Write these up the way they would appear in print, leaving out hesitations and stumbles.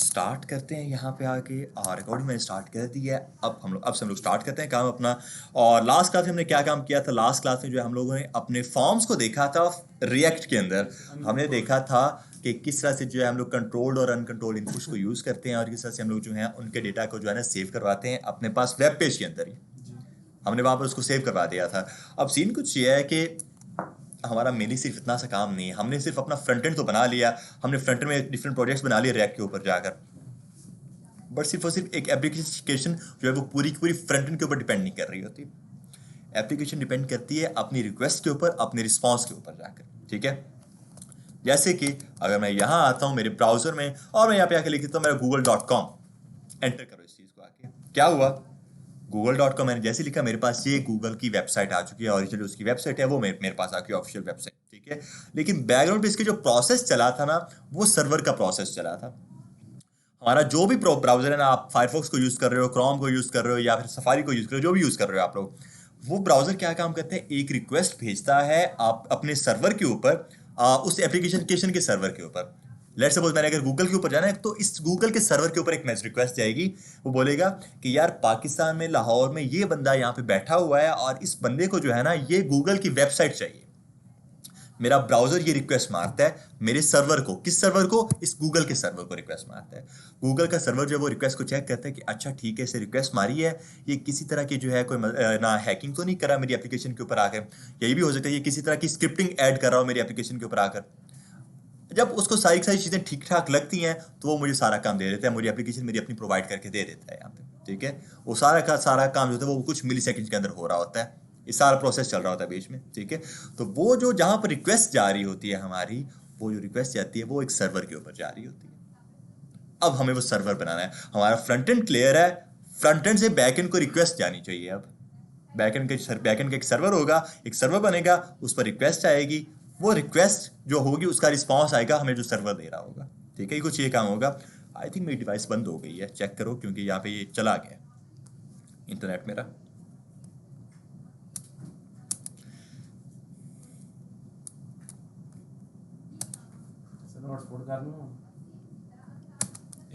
Start करते हैं यहाँ पे आके और रिकॉर्डिंग मैंने स्टार्ट कर दी है। अब से हम लोग स्टार्ट करते हैं काम अपना। और लास्ट क्लास में हमने क्या काम किया था? लास्ट क्लास में जो है हम लोगों ने अपने फॉर्म्स को देखा था रिएक्ट के अंदर। हमने देखा था कि किस तरह से जो है हम लोग कंट्रोल्ड और अनकंट्रोल्ड इनपुट्स को यूज़ करते हैं और किस तरह से हम लोग जो है उनके डेटा को जो है ना सेव करवाते हैं अपने पास वेब पेज के अंदर ही। हमने वहाँ पर उसको सेव करवा दिया था। अब सीन कुछ ये है कि हमारा मेनली सिर्फ इतना सा काम नहीं है। हमने सिर्फ अपना फ्रंट एंड तो बना लिया, हमने फ्रंट एंड में डिफरेंट प्रोजेक्ट्स बना लिए रिएक्ट के ऊपर जाकर, बट सिर्फ और सिर्फ एक एप्लीकेशन जो है वो पूरी की पूरी फ्रंट एंड के ऊपर डिपेंड नहीं कर रही होती। एप्लीकेशन डिपेंड करती है अपनी रिक्वेस्ट के ऊपर, अपने रिस्पॉन्स के ऊपर जाकर। ठीक है, जैसे कि अगर मैं यहाँ आता हूँ मेरे ब्राउजर में और मैं यहाँ पे आके लिख देता हूँ मेरा google.com, एंटर करो इस चीज़ को आके, क्या हुआ? google.com मैंने जैसे लिखा मेरे पास ये गूगल की वेबसाइट आ चुकी है, ओरिजिनल उसकी वेबसाइट है वो मेरे पास आ गई ऑफिशियल वेबसाइट। ठीक है, लेकिन बैकग्राउंड पे इसके जो प्रोसेस चला था ना वो सर्वर का प्रोसेस चला था। हमारा जो भी ब्राउजर है ना, आप फायरफॉक्स को यूज़ कर रहे हो, क्रोम को यूज़ कर रहे हो या फिर सफारी को यूज़ कर रहे हो, जो भी यूज़ कर रहे हो आप लोग, वो ब्राउजर क्या काम करते हैं? एक रिक्वेस्ट भेजता है आप अपने सर्वर के ऊपर, उस एप्लीकेशन के सर्वर के ऊपर। लेट्स सपोज मैंने अगर गूगल के ऊपर जाना है तो इस गूगल के सर्वर के ऊपर एक मैसेज रिक्वेस्ट जाएगी। वो बोलेगा कि यार पाकिस्तान में लाहौर में ये बंदा यहाँ पे बैठा हुआ है और इस बंदे को जो है ना ये गूगल की वेबसाइट चाहिए। मेरा ब्राउजर ये रिक्वेस्ट मारता है मेरे सर्वर को। किस सर्वर को? इस गूगल के सर्वर को रिक्वेस्ट मारता है। गूगल का सर्वर जो है वो रिक्वेस्ट को चेक करता है कि अच्छा ठीक है, इसे रिक्वेस्ट मारी है, ये किसी तरह की जो है कोई ना हैकिंग तो नहीं करा मेरी एप्लीकेशन के ऊपर आकर। यही भी हो सकता है ये किसी तरह की स्क्रिप्टिंग ऐड कर रहा हो मेरी एप्लीकेशन के ऊपर आकर। जब उसको सारी सारी चीज़ें ठीक ठाक लगती हैं तो वो मुझे सारा काम दे देता है, मुझे एप्लीकेशन मेरी अपनी प्रोवाइड करके दे देता है यहाँ पे। ठीक है, वो सारा का सारा काम जो होता है वो कुछ मिली सेकेंड के अंदर हो रहा होता है, ये सारा प्रोसेस चल रहा होता है बीच में। ठीक है, तो वो जो जहाँ पर रिक्वेस्ट जा रही होती है हमारी, वो जो रिक्वेस्ट जाती है वो एक सर्वर के ऊपर जा रही होती है। अब हमें वो सर्वर बनाना है। हमारा फ्रंट एंड क्लियर है, फ्रंट एंड से बैक एंड को रिक्वेस्ट जानी चाहिए। अब बैक एंड का एक सर्वर होगा, एक सर्वर बनेगा, उस पर रिक्वेस्ट आएगी, वो रिक्वेस्ट जो होगी उसका रिस्पॉन्स आएगा हमें जो सर्वर दे रहा होगा। ठीक है, कुछ ये काम होगा। आई थिंक मेरी डिवाइस बंद हो गई है, चेक करो क्योंकि यहाँ पे ये चला गया इंटरनेट मेरा।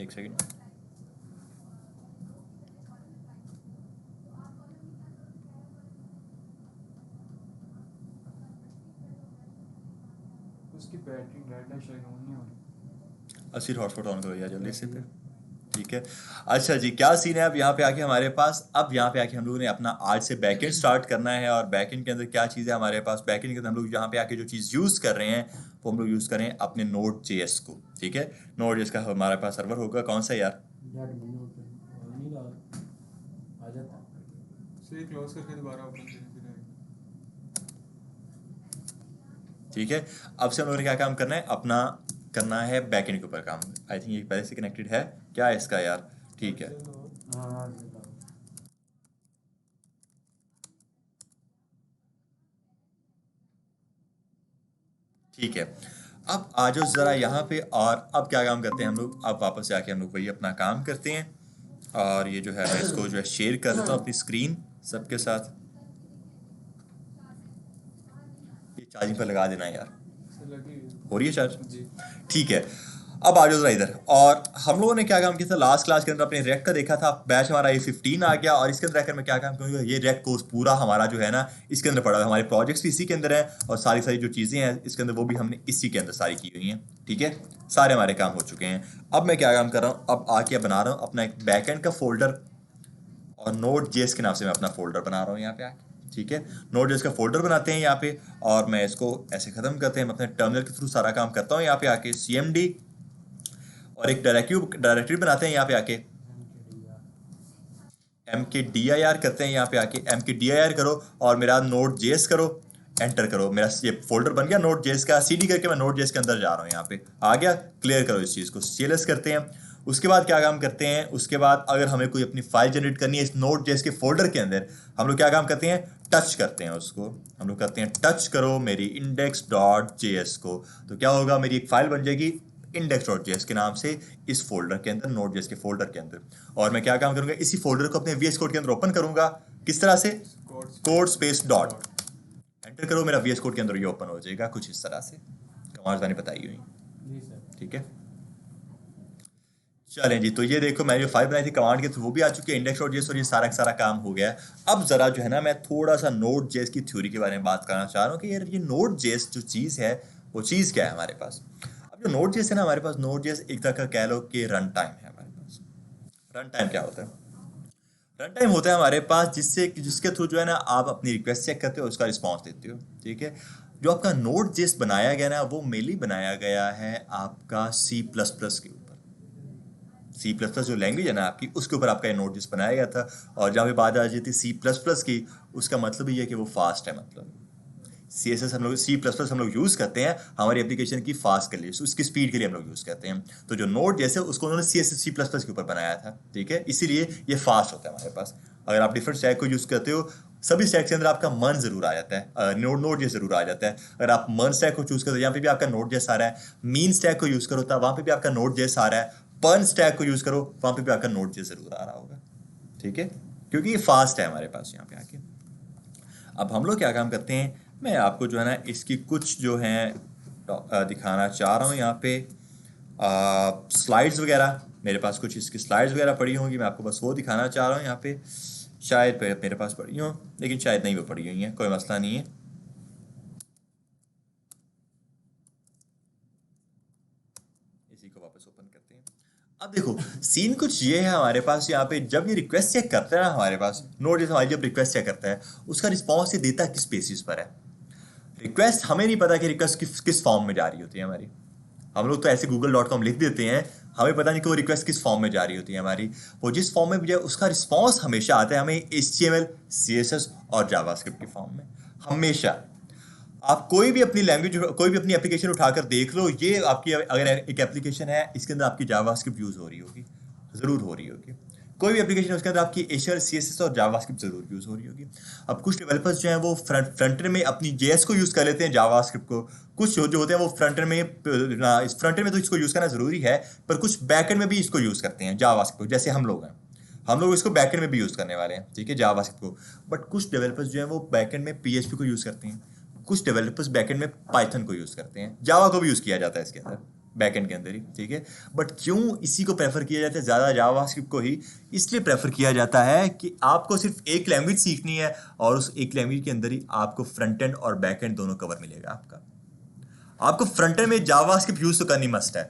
एक सेकेंड, उसकी बैटरी डेड है, शायद ऑन नहीं हो रही। अस्सी हॉटस्पॉट ऑन करो यार जल्दी से फिर। ठीक है, अच्छा जी, क्या सीन है अब यहाँ पे आके हमारे पास? अब यहाँ पे आके हम लोगों ने अपना आज से बैकएंड स्टार्ट करना है। और बैकएंड के अंदर क्या चीज़ है हमारे पास? बैकएंड के अंदर हम लोग यहाँ पे आके जो चीज़ यूज़ कर रहे हैं वो हम लोग यूज़ करें अपने नोड जेएस को। ठीक है, नोड जेएस का हमारे पास सर्वर होगा कौन सा यार? से क्लोज करके दोबारा ओपन करें। ठीक है, अब से हम लोगों ने क्या काम करना है? अपना करना है बैकएंड के ऊपर काम। आई थिंक ये पहले से कनेक्टेड है क्या है इसका यार? ठीक है, ठीक है, अब आ जाओ ज़रा यहाँ पे। और अब क्या काम करते हैं हम लोग? अब वापस जाके हम लोग वही अपना काम करते हैं। और ये जो है मैं इसको जो है शेयर कर देता हूँ अपनी स्क्रीन सबके साथ। ये चार्जिंग पर लगा देना यार, हो रही है चार्ज? जी। ठीक है, अब आ जाओ जरा इधर। और हम लोगों ने क्या काम किया था लास्ट क्लास के अंदर? अपने रेक्ट का देखा था, बैच हमारा ये 15 आ गया। और इसके अंदर आकर मैं क्या काम करूँगा? ये रेक्ट कोर्स पूरा हमारा जो है ना इसके अंदर पड़ा है, हमारे प्रोजेक्ट्स भी इसी के अंदर है और सारी सारी जो चीज़ें हैं इसके अंदर वो भी हमने इसी के अंदर सारी की हुई हैं। ठीक है, सारे हमारे काम हो चुके हैं। अब मैं क्या काम कर रहा हूँ? अब आके बना रहा हूँ अपना एक बैकएंड का फोल्डर और नोड जेएस के नाम से मैं अपना फोल्डर बना रहा हूँ यहाँ पे आके। ठीक है, नोड जेएस का फोल्डर बनाते हैं यहाँ पे और मैं इसको ऐसे ख़त्म करते हैं। मैं अपने टर्मिनल के थ्रू सारा काम करता हूँ यहाँ पे आके, cmd और एक डायरेक्टरी बनाते हैं यहाँ पे आके, mkdir करते हैं यहाँ पे आके। mkdir करो और मेरा नोड जेएस करो, एंटर करो। मेरा ये फोल्डर बन गया नोड जेएस का। cd करके मैं नोड जेएस के अंदर जा रहा हूँ, यहाँ पे आ गया। क्लियर करो इस चीज़ को, cls करते हैं। उसके बाद क्या काम करते हैं? उसके बाद अगर हमें कोई अपनी फाइल जनरेट करनी है इस नोड जेएस के फोल्डर के अंदर, हम लोग क्या काम करते हैं? टच करते हैं उसको। हम लोग करते हैं टच करो मेरी index.js को, तो क्या होगा? मेरी एक फाइल बन जाएगी index.js के नाम से इस फोल्डर के अंदर, नोड.js के फोल्डर के अंदर। और मैं क्या काम करूंगा? इसी फोल्डर को अपने VS कोड के अंदर ओपन करूंगा। किस तरह से? कोड स्पेस डॉट, एंटर करो, मेरा VS कोड के अंदर ये ओपन हो जाएगा कुछ इस तरह से। कमांड्स मैंने बताई हुई। ठीक है, चलें जी, तो ये देखो मैंने जो फाइल बनाई थी कमांड के थ्रू वो भी आ चुकी है इंडेक्स डॉट जेएस, और ये सारा का सारा काम हो गया है। अब जरा जो है ना मैं थोड़ा सा नोड जेएस की थ्योरी के बारे में बात करना चाह रहा हूँ कि यार ये नोड जेएस जो चीज़ है वो चीज़ क्या है हमारे पास। अब जो नोड जेएस है ना हमारे पास, नोड जेएस एक तरह का कह लो कि रन टाइम है हमारे पास। रन टाइम क्या होता है? रन टाइम होता है हमारे पास जिसके थ्रू जो है ना आप अपनी रिक्वेस्ट चेक करते हो, उसका रिस्पॉन्स देते हो, ठीक है। जो आपका नोड जेएस बनाया गया ना वो मेनली बनाया गया है आपका सी प्लस प्लस के ऊपर। सी प्लस प्लस जो लैंग्वेज है ना आपकी, उसके ऊपर आपका ये नोट जिस बनाया गया था। और जहाँ पे बात आ जाती है सी प्लस प्लस की, उसका मतलब ये है कि वो फास्ट है। मतलब सी एस एस हम लोग सी प्लस प्लस हम लोग यूज़ करते हैं हमारी एप्लीकेशन की फास्ट के लिए, उसकी स्पीड के लिए हम लोग यूज़ करते हैं। तो जो नोट जैसे उसको उन्होंने C S S C plus plus के ऊपर बनाया था, ठीक है, इसीलिए ये फास्ट होता है हमारे पास। अगर आप डिफरेंट स्टैक को यूज़ करते हो, सभी स्टैक के अंदर आपका मन जरूर आ जाता है, नोड जैसे जरूर आ जाता है। अगर आप मन स्टैक को चूज करते हो, यहाँ पे भी आपका नोड जैसा आ रहा है। मीन स्टैक को यूज करो तो वहां पे भी आपका नोड जैसा आ रहा है। पर्न स्टैक को यूज करो वहां पे भी आपका नोड जैसा जरूर आ रहा होगा, ठीक है, क्योंकि ये फास्ट है हमारे पास यहाँ पे आके। अब हम लोग क्या काम करते हैं, मैं आपको जो है ना इसकी कुछ जो है दिखाना चाह रहा हूँ यहाँ पे। स्लाइड्स वगैरह मेरे पास कुछ इसकी स्लाइड्स वगैरह पड़ी होंगी, मैं आपको बस वो दिखाना चाह रहा हूँ यहाँ पे। शायद मेरे पास पड़ी हो, लेकिन शायद नहीं वो पड़ी हुई है, कोई मसला नहीं है। इसी को वापस ओपन करते हैं। अब देखो सीन कुछ ये है हमारे पास यहाँ पे, जब ये रिक्वेस्ट चेक करता है ना हमारे पास नोड जैसे हमारी जब रिक्वेस्ट चेक करता है, उसका रिस्पॉन्स ये देता किस बेसिस पर है। रिक्वेस्ट हमें नहीं पता कि रिक्वेस्ट किस फॉर्म में जा रही होती है हमारी। हम लोग तो ऐसे google.com लिख देते हैं, हमें पता नहीं कि वो रिक्वेस्ट किस फॉर्म में जा रही होती है हमारी। वो जिस फॉर्म में जाए उसका रिस्पॉन्स हमेशा आता है हमें HTML, CSS और जावास्क्रिप्ट के फॉर्म में, हमेशा। आप कोई भी अपनी लैंग्वेज, कोई भी अपनी एप्लीकेशन उठाकर देख लो, ये आपकी अगर एक एप्लीकेशन है इसके अंदर आपकी जावास्क्रिप्ट यूज हो रही होगी, जरूर हो रही होगी। कोई भी एप्लीकेशन है उसके अंदर आपकी HTML, CSS और जावास्क्रिप्ट जरूर यूज हो रही होगी। अब कुछ डेवलपर्स जो हैं वो फ्रंट एंड में अपनी JS को यूज कर लेते हैं, जावास्क्रिप्ट को। कुछ जो होते हैं वो फ्रंट एंड में, इस फ्रंट एंड में तो इसको यूज करना जरूरी है, पर कुछ बैक एंड में भी इसको यूज करते हैं जावास्क्रिप्ट को, जैसे हम लोग हैं। हम लोग इसको बैकएंड में भी यूज करने वाले हैं, ठीक है, जावास्क्रिप्ट को। बट कुछ डेवलपर्स जो हैं वो बैकएंड में PHP को यूज करते हैं। कुछ डेवलपर्स बैकएंड में पाइथन को यूज करते हैं। जावा को भी यूज किया जाता है इसके अंदर, बैकएंड के अंदर ही, ठीक है। बट क्यों इसी को प्रेफर किया जाता है ज़्यादा, जावास्क्रिप्ट को ही? इसलिए प्रेफर किया जाता है कि आपको सिर्फ एक लैंग्वेज सीखनी है और उस एक लैंग्वेज के अंदर ही आपको फ्रंट एंड और बैक एंड दोनों कवर मिलेगा आपका। आपको फ्रंट एंड में जावास्क्रिप्ट यूज तो करनी मस्ट है,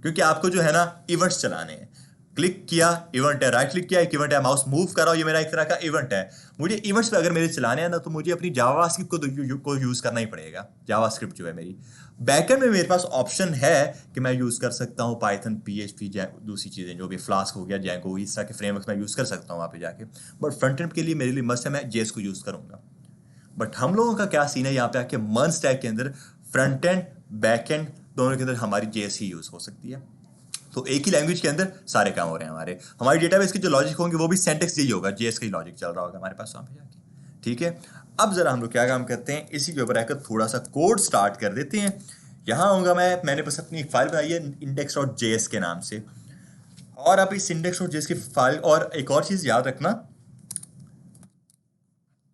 क्योंकि आपको जो है ना इवेंट्स चलाने हैं। क्लिक किया इवेंट है, राइट क्लिक किया एक इवेंट है, माउस मूव कर रहा हूं, ये मेरा एक तरह का इवेंट है। मुझे इवेंट्स पे अगर मेरे चलाने हैं ना तो मुझे अपनी जावास्क्रिप्ट को यूज करना ही पड़ेगा। जावास्क्रिप्ट जो है मेरी बैकएंड में मेरे पास ऑप्शन है कि मैं यूज कर सकता हूँ पाइथन, PHP, दूसरी चीजें जो भी फ्लास्क हो गया, जैंगो, इस तरह के फ्रेमवर्क्स मैं यूज कर सकता हूँ वहाँ पे जाके। बट फ्रंट एंड के लिए मेरे लिए मस्ट है, मैं JS को यूज करूंगा। बट हम लोगों का क्या सीन है यहाँ पे आके, मर्ज स्टैक के अंदर फ्रंट एंड बैक एंड दोनों के अंदर हमारी JS ही यूज हो सकती है। तो एक ही लैंग्वेज के अंदर सारे काम हो रहे हैं हमारे। हमारी डेटाबेस के जो लॉजिक होंगे वो भी सिंटैक्स यही होगा, JS का ही लॉजिक चल रहा होगा हमारे पास वहाँ पे जाके, ठीक है। अब जरा हम लोग क्या काम करते हैं, इसी के ऊपर आकर थोड़ा सा कोड स्टार्ट कर देते हैं। यहाँ आऊँगा मैंने बस अपनी एक फाइल बनाई है index.js के नाम से। और आप इस index.js की फाइल, और एक और चीज़ याद रखना,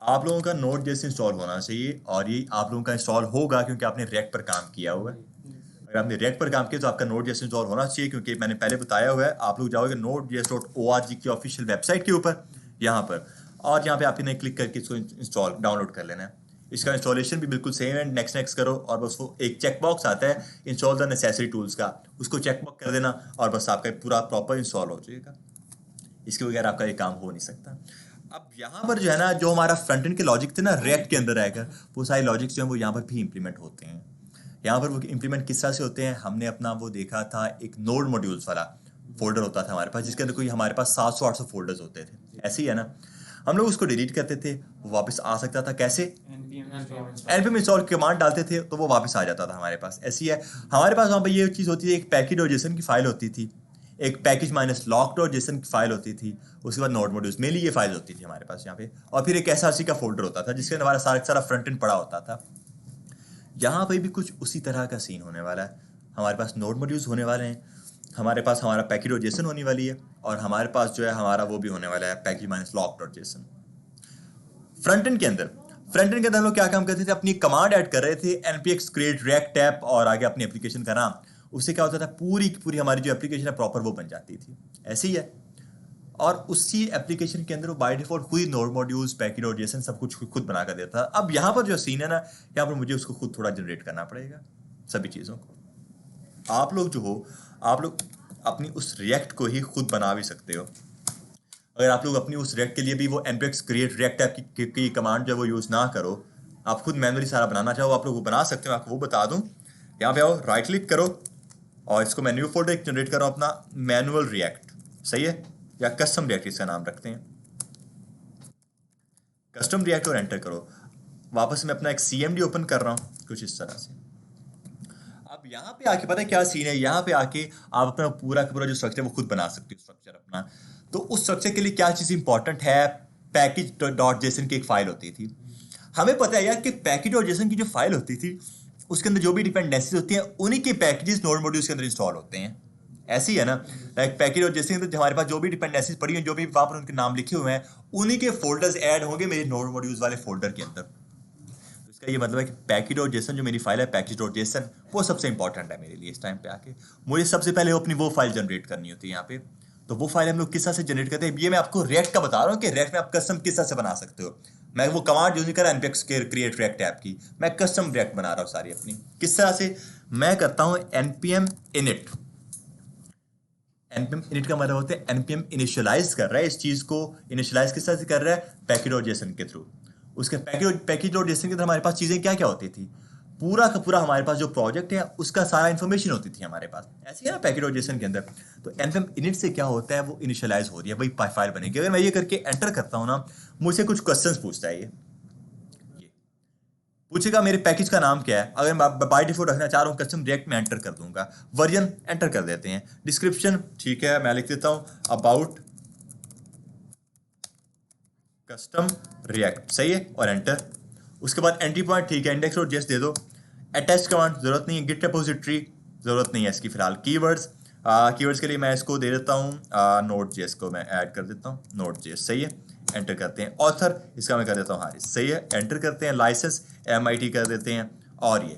आप लोगों का नोड जैसे इंस्टॉल होना चाहिए, और ये आप लोगों का इंस्टॉल होगा क्योंकि आपने रिएक्ट पर काम किया हुआ है। अगर आपने रिएक्ट पर काम किया तो आपका नोड जेएस इंस्टॉल होना चाहिए, क्योंकि मैंने पहले बताया हुआ है। आप लोग जाओगे node.js.org की ऑफिशियल वेबसाइट के ऊपर, यहाँ पर, और यहाँ पे आपने क्लिक करके इसको इंस्टॉल डाउनलोड कर लेना है। इसका इंस्टॉलेशन भी बिल्कुल सेम है, नेक्स्ट करो, और बस वो एक चेक बॉक्स आता है इंस्टॉल द नेसेसरी टूल्स का, उसको चेक बॉक्स कर देना और बस आपका पूरा प्रॉपर इंस्टॉल हो जाएगा। इसके बगैर आपका ये काम हो नहीं सकता। अब यहाँ पर जो है ना, जो हमारा फ्रंट एंड के लॉजिक थे ना रिएक्ट के अंदर आकर, वो सारे लॉजिक्स जो हैं वो यहाँ पर भी इंप्लीमेंट होते हैं। यहाँ पर वो इंप्लीमेंट किस तरह से होते हैं, हमने अपना वो देखा था, एक नोड मॉड्यूल्स वाला फोल्डर होता था हमारे पास, जिसके अंदर कोई हमारे पास 700-800 फोल्डर्स होते थे, ऐसे ही है ना। हम लोग उसको डिलीट करते थे, वो वापस आ सकता था कैसे, npm इंस्टॉल कमांड डालते थे तो वो वापस आ जाता था हमारे पास। ऐसी है हमारे पास वहाँ पर ये चीज़ होती थी, एक पैकेज और जेसन की फाइल होती थी, एक पैकेज माइनस लॉक्ड और जेसन की फाइल होती थी, उसके बाद नोड मॉड्यूल्स, मेनली ये फाइल होती थी हमारे पास यहाँ पे, और फिर एक SRC का फोल्डर होता था जिसके अंदर हमारा सारा फ्रंट एंड पड़ा होता था। यहाँ पे भी कुछ उसी तरह का सीन होने वाला है। हमारे पास नोड मॉड्यूल्स होने वाले हैं, हमारे पास हमारा पैकेज और जेसन होने वाली है, और हमारे पास जो है हमारा वो भी होने वाला है पैकेज माइनस लॉक्ड और जेसन। फ्रंट एंड के अंदर हम लोग क्या काम करते थे, अपनी कमांड ऐड कर रहे थे, npx create react app और आगे अपनी एप्लीकेशन का नाम, उससे क्या होता था, पूरी की पूरी हमारी जो एप्लीकेशन है प्रॉपर वो बन जाती थी। ऐसे ही है। और उसी एप्लीकेशन के अंदर वो बाय डिफॉल्ट खुद नोड मॉड्यूल्स, पैकेज और जेसन सब कुछ खुद बना कर देता है। अब यहाँ पर जो सीन है ना, यहाँ पर मुझे उसको खुद थोड़ा जनरेट करना पड़ेगा सभी चीज़ों को। आप लोग जो हो, आप लोग अपनी उस रिएक्ट को ही खुद बना भी सकते हो। अगर आप लोग अपनी उस रिएक्ट के लिए भी वो npx create react ऐप की कमांड जो है वो यूज़ ना करो, आप खुद मैनुअली सारा बनाना चाहो, आप लोग वो बना सकते हो। आपको वो बता दूं, यहाँ पे आओ, राइट क्लिक करो और इसको मैं न्यू फोल्डर जनरेट करो अपना, मैनुअल रिएक्ट, सही है, या कस्टम रिएक्ट इसका नाम रखते हैं, कस्टम रिएक्ट, और एंटर करो। वापस मैं अपना एक CMD ओपन कर रहा हूँ कुछ इस तरह से। अब यहाँ पे आके पता है क्या सीन है, यहाँ पे आके आप अपना पूरा का पूरा जो स्ट्रक्चर वो खुद बना सकते हो स्ट्रक्चर अपना। तो उस स्ट्रक्चर के लिए क्या चीज़ इंपॉर्टेंट है, पैकेज डॉट जेसन की एक फाइल होती थी। हमें पता है यार कि पैकेज डॉट जेसन की जो फाइल होती थी उसके अंदर जो भी डिपेंडेंसीज होती हैं उन्हीं के पैकेजेस नोड मॉड्यूल्स के अंदर इंस्टॉल होते हैं। ऐसे ही है ना, लाइक पैकेज और जैसे अंदर हमारे पास जो भी डिपेंडेंसीज पड़ी हैं, जो भी वहाँ पर उनके नाम लिखे हुए हैं, उन्हीं के फोल्डर्स ऐड होंगे मेरे नोड मॉड्यूल्स वाले फोल्डर के अंदर। तो इसका ये मतलब है कि पैकेज डॉट जेसन जो मेरी फाइल है, पैकेज डॉट जेसन, वो सबसे इंपॉर्टेंट है मेरे लिए इस टाइम पे आके। मुझे सबसे पहले अपनी वो फाइल जनरेट करनी होती है यहाँ पे। तो वो फाइल हम लोग किस तरह से जनरेट करते हैं, ये मैं आपको रिएक्ट का बता रहा हूँ कि रिएक्ट में आप कस्टम किस तरह से बना सकते हो। मैं वो कमांड यूज नहीं कर रहा npx क्रिएट रिएक्ट ऐप की, मैं कस्टम रिएक्ट बना रहा हूँ सारी अपनी। किस तरह से मैं करता हूँ, npm init। npm init का मतलब होता है npm इनिशियलाइज कर रहा है इस चीज को। इनिशियलाइज किस तरह से कर रहा है, पैकेज डॉट जेसन के थ्रू। उसके पैकेज डॉट जेसन के अंदर हमारे पास चीजें क्या क्या होती थी, पूरा का पूरा हमारे पास जो प्रोजेक्ट है उसका सारा इन्फॉर्मेशन होती थी हमारे पास। ऐसे ही है ना पैकेज डॉट जेसन के अंदर। तो npm init से क्या होता है, वो इनिशियलाइज हो रही है, वही फाइल बनेगी। अगर मैं ये करके एंटर करता हूँ ना, मुझसे कुछ क्वेश्चंस पूछता है। ये पूछेगा मेरे पैकेज का नाम क्या है। अगर मैं बाय डिफॉल्ट रखना चाह रहा हूँ कस्टम रिएक्ट में एंटर कर दूंगा, वर्जन एंटर कर देते हैं, डिस्क्रिप्शन ठीक है मैं लिख देता हूँ अबाउट कस्टम रिएक्ट, सही है, और एंटर। उसके बाद एंट्री पॉइंट ठीक है, इंडेक्स डॉट जेएस दे दो। अटैच कमांड जरूरत नहीं है, गिट रिपोजिटरी जरूरत नहीं है इसकी फिलहाल। कीवर्ड्स, कीवर्ड्स के लिए मैं इसको दे देता हूँ नोड जेएस को मैं ऐड कर देता हूँ, नोड जेएस, सही है, एंटर करते हैं। ऑथर इसका मैं कर देता हूँ हारिस, सही है, एंटर करते हैं। लाइसेंस MIT कर देते हैं। और ये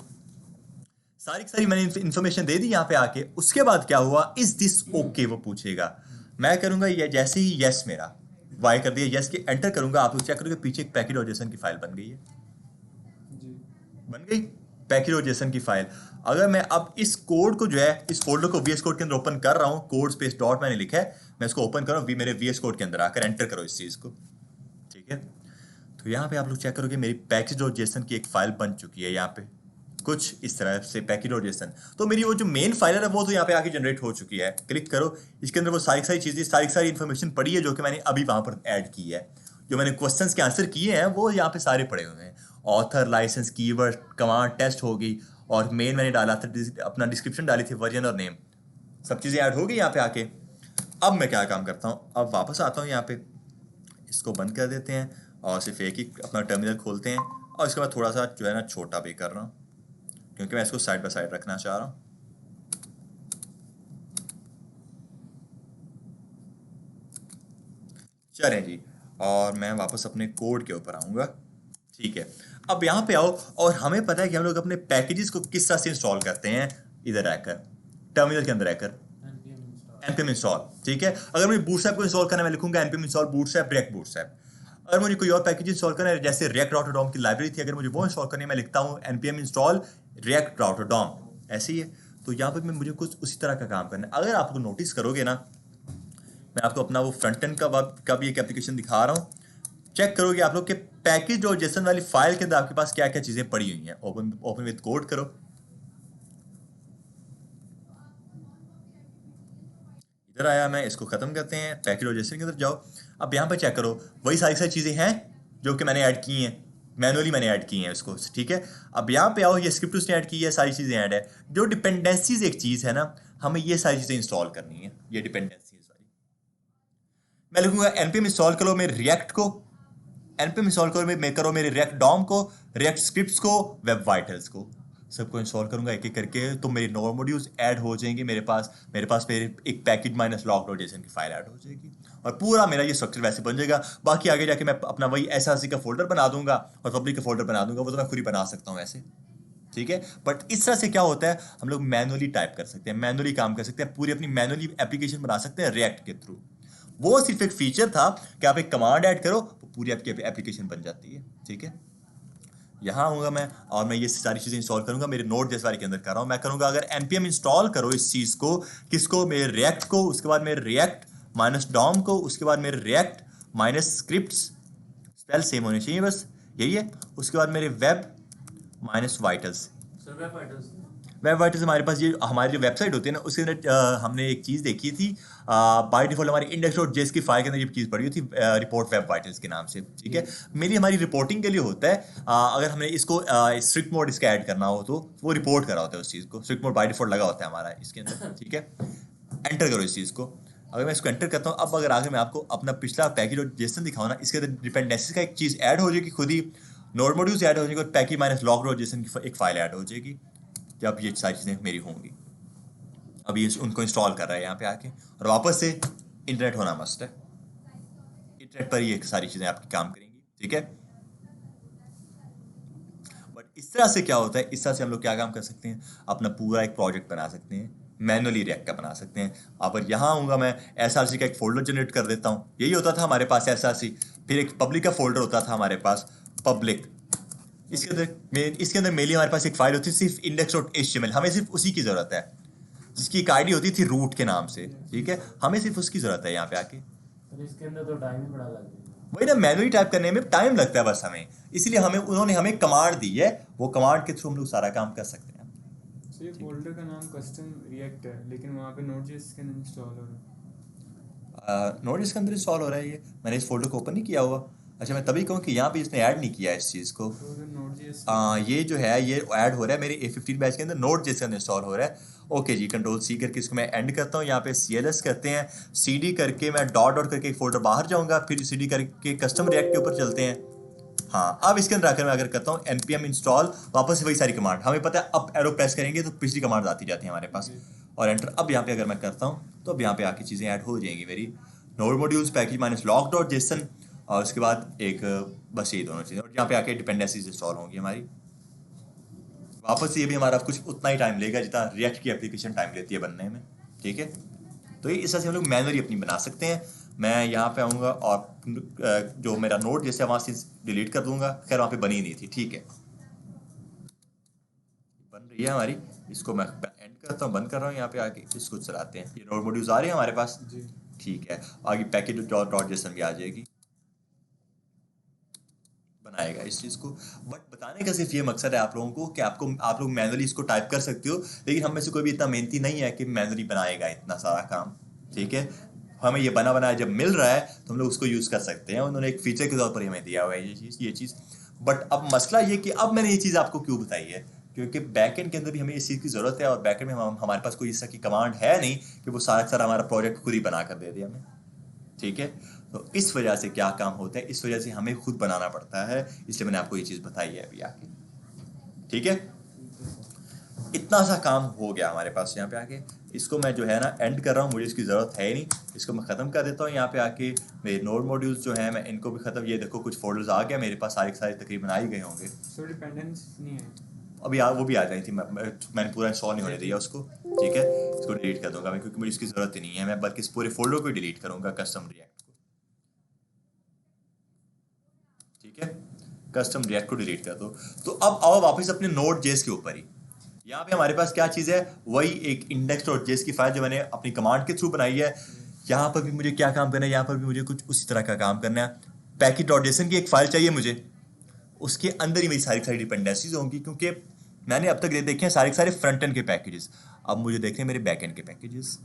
सारी की सारी मैंने इन्फॉर्मेशन दे दी यहाँ पे आके। उसके बाद क्या हुआ, इज दिस ओके वो पूछेगा, मैं करूंगा ये जैसे ही यस, मेरा वाई कर दिया, यस के एंटर करूंगा, आप लोग चेक करोगे पीछे एक पैकेज और जेसन की फाइल बन गई है, जी बन गई पैकेज और जेसन की फाइल। अगर मैं अब इस कोड को जो है, इस फोल्डर को VS कोड के अंदर ओपन कर रहा हूँ, कोड स्पेस डॉट मैंने लिखा है, मैं इसको ओपन कर रहा हूँ मेरे VS कोड के अंदर आकर, एंटर करो इस चीज को, ठीक है। तो यहाँ पे आप लोग चेक करोगे मेरी पैकेज और जेसन की एक फाइल बन चुकी है यहाँ पे, कुछ इस तरह से पैकेज और जेसन। तो मेरी वो जो मेन फाइल है वो तो यहाँ पे आके जनरेट हो चुकी है। क्लिक करो, इसके अंदर वो सारी सारी चीजें, सारी सारी इन्फॉर्मेशन पड़ी है जो कि मैंने अभी वहां पर ऐड की है। जो मैंने क्वेश्चंस के आंसर किए हैं वो यहाँ पे सारे पड़े हुए हैं। Author, license, keyword, command, test होगी, और मेन मैंने डाला था, अपना डिस्क्रिप्शन डाली थी, वर्जन और नेम, सब चीजें ऐड हो गई यहाँ पे आके। अब मैं क्या काम करता हूँ, अब वापस आता हूँ यहाँ पे, इसको बंद कर देते हैं और सिर्फ एक ही अपना टर्मिनल खोलते हैं। और इसके बाद थोड़ा सा जो है ना छोटा भी कर रहा हूँ क्योंकि मैं इसको साइड बाय साइड रखना चाह रहा हूँ। चलें जी, और मैं वापस अपने कोड के ऊपर आऊँगा, ठीक है। अब यहाँ पे आओ, और हमें पता है कि हम लोग अपने पैकेजेस को किस तरह से इंस्टॉल करते हैं, इधर आकर टर्मिनल के अंदर आकर npm इंस्टॉल, ठीक है। अगर मुझे बूटस्ट्रैप को इंस्टॉल करना है, मैं लिखूंगा npm install bootstrap react bootstrap. अगर मुझे कोई और पैकेज इंस्टॉल करना है, जैसे रिएक्ट राउटर डॉम की लाइब्रेरी थी, अगर मुझे वो इंस्टॉल करनी है, मैं लिखता हूँ npm install react router DOM, ऐसे ही है। तो यहाँ पर मुझे कुछ उसी तरह का काम करना है। अगर आप लोग नोटिस करोगे ना, मैं आपको अपना वो फ्रंट एंड का भी एक एप्लीकेशन दिखा रहा हूँ, चेक करोगे आप लोग के पैकेज और जेसन वाली फाइल के अंदर आपके पास क्या क्या चीजें पड़ी हुई हैं। ओपन विद कोड करो, इधर आया, मैं इसको खत्म करते हैं, पैकेज और जेसन के अंदर जाओ। अब यहाँ पे चेक करो, वही सारी सारी चीजें हैं जो कि मैंने ऐड की हैं, मैनुअली मैंने ऐड की हैं इसको, ठीक है। अब यहाँ पे आओ, ये स्क्रिप्ट उसने ऐड की है, सारी चीजें ऐड है। जो डिपेंडेंसीज एक चीज है ना, हमें ये सारी चीजें इंस्टॉल करनी है, ये डिपेंडेंसीज वाली। मैं लिखूंगा npm इंस्टॉल करो मेरे रिएक्ट को, npm इंस्टॉल करो मेरे रिएक्ट डॉम को, रिएक्ट स्क्रिप्ट्स को, वेब वाइटल्स को, सबको इंस्टॉल करूंगा एक एक करके। तो मेरी नॉर्मल मॉड्यूल्स ऐड हो जाएंगे मेरे पास मेरे एक package minus log dot JSON की फाइल ऐड हो जाएगी, और पूरा मेरा ये स्ट्रक्चर वैसे बन जाएगा। बाकी आगे जाके मैं अपना वही SRC का फोल्डर बना दूंगा और पब्लिक का फोल्डर बना दूंगा, वो तो मैं खुद ही बना सकता हूँ वैसे, ठीक है। बट इस तरह से क्या होता है, हम लोग मैनुअली टाइप कर सकते हैं, मैनुअली काम कर सकते हैं, पूरी अपनी मैनुअली एप्लीकेशन बना सकते हैं रिएक्ट के थ्रू। वो सिर्फ एक फीचर था कि आप एक कमांड ऐड करो तो पूरी आपकी एप्लीकेशन बन जाती है, ठीक है। यहाँ आऊँगा मैं और मैं ये सारी चीज़ें इंस्टॉल करूँगा मेरे नोड जेएस के अंदर कर रहा हूँ। मैं करूँगा अगर npm इंस्टॉल करो इस चीज़ को, किसको, मेरे रिएक्ट को, उसके बाद मेरे रिएक्ट माइनस डॉम को, उसके बाद मेरे react minus scripts, spell same होने चाहिए बस, यही है। उसके बाद मेरे web minus vitals. Web vitals हमारे पास ये हमारी जो वेबसाइट होती है ना, उसके अंदर हमने एक चीज़ देखी थी, बाय डिफॉल्ट हमारी index.js की फाइल के अंदर ये चीज़ पड़ी हुई थी, रिपोर्ट वेब वाइटल्स के नाम से, ठीक है। मेरी हमारी रिपोर्टिंग के लिए होता है, अगर हमने इसको स्ट्रिक्ट मोड इसका ऐड करना हो तो वो रिपोर्ट करा होता है उस चीज़ को, स्ट्रिक्ट मोड बाय डिफॉल्ट लगा होता है हमारा इसके अंदर, ठीक है। एंटर करो इस चीज़ को। अगर मैं इसको एंटर करता हूँ, अब अगर आगे मैं आपको अपना पिछला पैकेज और जेसन दिखाऊँ ना, इसके अंदर डिपेंडेंसीज का एक चीज़ ऐड हो जाएगी खुद ही, नोड मॉड्यूल्स ऐड हो जाएगी और package minus log dot JSON की एक फाइल ऐड हो जाएगी जब ये सारी चीज़ें मेरी होंगी। अब ये उनको इंस्टॉल कर रहा है यहाँ पे आके, और वापस से इंटरनेट होना मस्ट है, इंटरनेट पर ये सारी चीज़ें आपकी काम करेंगी, ठीक है। बट इस तरह से क्या होता है, इस तरह से हम लोग क्या काम कर सकते हैं, अपना पूरा एक प्रोजेक्ट बना सकते हैं, मैनुअली रिएक्ट का बना सकते हैं। अब यहाँ आऊँगा मैं, एसआरसी का एक फोल्डर जनरेट कर देता हूँ, यही होता था हमारे पास एसआरसी, फिर एक पब्लिक का फोल्डर होता था हमारे पास पब्लिक, इसके अंदर मेनली हमारे पास एक फाइल होती थी सिर्फ index.html, हमें सिर्फ उसी की ज़रूरत है, जिसकी एक आईडी होती थी रूट के नाम से, ठीक है। हमें सिर्फ उसकी ज़रूरत है यहाँ पे आके, पर इसके अंदर तो टाइम ही बड़ा लगता है। वही ना, मैनुअली टाइप करने में टाइम लगता है बस हमें, इसीलिए उन्होंने हमें कमांड दी है, वो कमांड के थ्रू हम लोग सारा काम कर सकते हैं। तो ये फोल्डर का नाम कस्टम रिएक्ट है, लेकिन वहाँ पे नोड.js के अंदर इंस्टॉल हो रहा है। नोड इसके अंदर इंस्टॉल हो रहा है, ये मैंने इस फोल्डर को ओपन नहीं किया हुआ। अच्छा, मैं तभी कहूँ कि यहाँ पे इसने ऐड नहीं किया इस चीज़ को, तो उधर नोड.js ये जो है ये ऐड हो रहा है मेरे A15 बैच के अंदर, नोड जैसे अंदर इंस्टॉल हो रहा है। ओके जी, कंट्रोल सी करके इसको मैं एंड करता हूँ, यहाँ पे CLS करते हैं, CD करके मैं डॉट डॉट करके एक फोल्डर बाहर जाऊँगा, फिर CD करके कस्टम रिएक्ट के ऊपर चलते हैं। हाँ, अब इसके अंदर आकर मैं अगर करता हूँ npm इंस्टॉल, वापस से वही सारी कमांड, हमें पता है अप एरो प्रेस करेंगे तो पिछली कमांड आती जाती है हमारे पास, और एंटर। अब यहाँ पे अगर मैं करता हूँ तो अब यहाँ पे आके चीज़ें ऐड हो जाएंगी मेरी, node modules package minus log dot JSON, और उसके बाद एक बस ये दोनों चीज़ें, और यहाँ पे आके डिपेंडेंसीज इंस्टॉल होंगी हमारी। वापस ये भी हमारा कुछ उतना ही टाइम लेगा जितना रिएक्ट की एप्लीकेशन टाइम लेती है बनने में, ठीक है। तो ये इस तरह से हम लोग मैनुअली अपनी बना सकते हैं। मैं यहाँ पे आऊँगा और जो मेरा नोट जैसे वहाँ से डिलीट कर दूंगा, खैर वहाँ पे बनी नहीं थी, ठीक है, बन रही है हमारी। इसको मैं एंड करता हूँ, बंद कर रहा हूँ, यहाँ पे आके इसको चलाते हैं, ये नोड मॉड्यूल्स आ रहे हैं हमारे पास, जी। ठीक है। आगे पैकेज डॉट जेसन भी आ जाएगी, बनाएगा इस चीज़ को। बट बताने का सिर्फ ये मकसद है आप लोगों को कि आप लोग मैनुअली इसको टाइप कर सकते हो, लेकिन हम में से कोई भी इतना मेहनती नहीं है कि मैनुअली बनाएगा इतना सारा काम, ठीक है। हमें ये बना बनाया जब मिल रहा है तो हम लोग उसको यूज़ कर सकते हैं, उन्होंने एक फीचर के तौर पर हमें दिया हुआ है ये चीज़। बट अब मसला ये कि अब मैंने ये चीज़ आपको क्यों बताई है, क्योंकि बैकएंड के अंदर भी हमें इस चीज़ की ज़रूरत है, और बैकएंड में हमारे पास कोई इस तरह की कमांड है नहीं कि वो सारा हमारा प्रोजेक्ट खुद ही बना कर दे दे हमें, ठीक है। तो इस वजह से क्या काम होता है, इस वजह से हमें खुद बनाना पड़ता है, इसलिए मैंने आपको ये चीज़ बताई है अभी आके, ठीक है। इतना सा काम हो गया हमारे पास यहाँ पे आके। इसको मैं जो है ना एंड कर रहा हूँ, मुझे इसकी ज़रूरत है ही नहीं, इसको मैं ख़त्म कर देता हूँ। यहाँ पे आके मेरे नोड मॉड्यूल्स जो हैं मैं इनको भी ख़त्म, ये देखो कुछ फोल्डर्स आ गया मेरे पास, सारे तकरीबन आ ही गए होंगे। सो डिपेंडेंस नहीं है अभी वो भी आ जाई थी, मैंने पूरा इंस्टॉल नहीं होने दिया उसको, ठीक है। इसको डिलीट कर दूंगा मैं, क्योंकि मुझे इसकी ज़रूरत ही नहीं है, मैं बल्कि इस पूरे फोल्डर को डिलीट करूँगा, कस्टम रिएक्ट को, ठीक है। कस्टम रिएक्ट को डिलीट कर दो। तो अब आओ वापस अपने नोड जेस के ऊपर ही। यहाँ पे हमारे पास क्या चीज़ है, वही एक index.js की फाइल जो मैंने अपनी कमांड के थ्रू बनाई है। यहाँ पर भी मुझे क्या काम करना है, यहाँ पर भी मुझे कुछ उसी तरह का काम करना है। पैकेज.json की एक फाइल चाहिए मुझे, उसके अंदर ही मेरी सारी डिपेंडेंसीज होंगी, क्योंकि मैंने अब तक देखे हैं सारे फ्रंट एंड के पैकेजेस, अब मुझे देखने मेरे बैक एंड के पैकेजेस,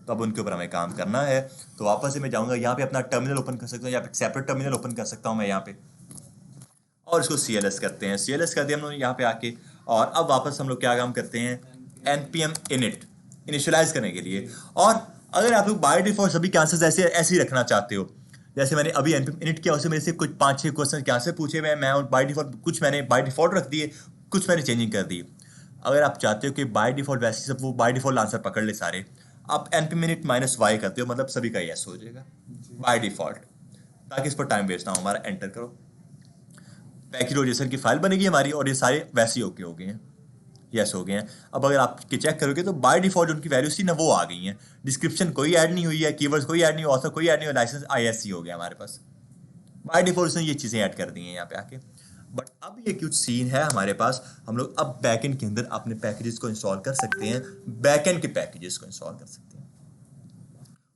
तो अब उनके ऊपर हमें काम करना है। तो वापस से मैं जाऊँगा, यहाँ पे अपना टर्मिनल ओपन कर सकता हूँ, यहाँ पे सेपरेट टर्मिनल ओपन कर सकता हूँ मैं यहाँ पे, और इसको CLS करते हैं, CLS कर दिया हम लोग यहाँ पे आके। और अब वापस हम लोग क्या काम करते हैं, npm init इनिशियलाइज करने के लिए। और अगर आप लोग बाय डिफॉल्ट सभी कैंसर्स ऐसे ही रखना चाहते हो, जैसे मैंने अभी npm init किया, उससे मेरे से कुछ 5-6 क्वेश्चन कैंसर पूछे मैं बाय डिफॉल्ट कुछ मैंने बाय डिफॉल्ट रख दिए, कुछ मैंने चेंजिंग कर दी। अगर आप चाहते हो कि बाय डिफॉल्ट वैसे सब वो बाय डिफॉल्ट आंसर पकड़ ले सारे, आप npm init -y करते हो, मतलब सभी का यस हो जाएगा बाय डिफॉल्ट, ताकि इस पर टाइम वेस्ट ना हो हमारा। एंटर करो, पैकेज.json की फाइल बनेगी हमारी, और ये सारे वैसे ही ओके हो गए हैं। यस हो गए हैं। अब अगर आप चेक करोगे तो बाय डिफॉल्ट उनकी वैल्यूज थी ना वो आ गई हैं, डिस्क्रिप्शन कोई ऐड नहीं हुई है, कीवर्ड्स कोई ऐड नहीं हुआ, ऑथर कोई ऐड नहीं हुआ, लाइसेंस आईएससी हो गया हमारे पास। बाय डिफॉल्ट उसने ये चीज़ें ऐड कर दी हैं यहाँ पे आके। बट अब ये कुछ सीन है हमारे पास, हम लोग अब बैकएंड के अंदर अपने पैकेजेस को इंस्टॉल कर सकते हैं, बैकएंड के पैकेजेस को इंस्टॉल कर सकते हैं।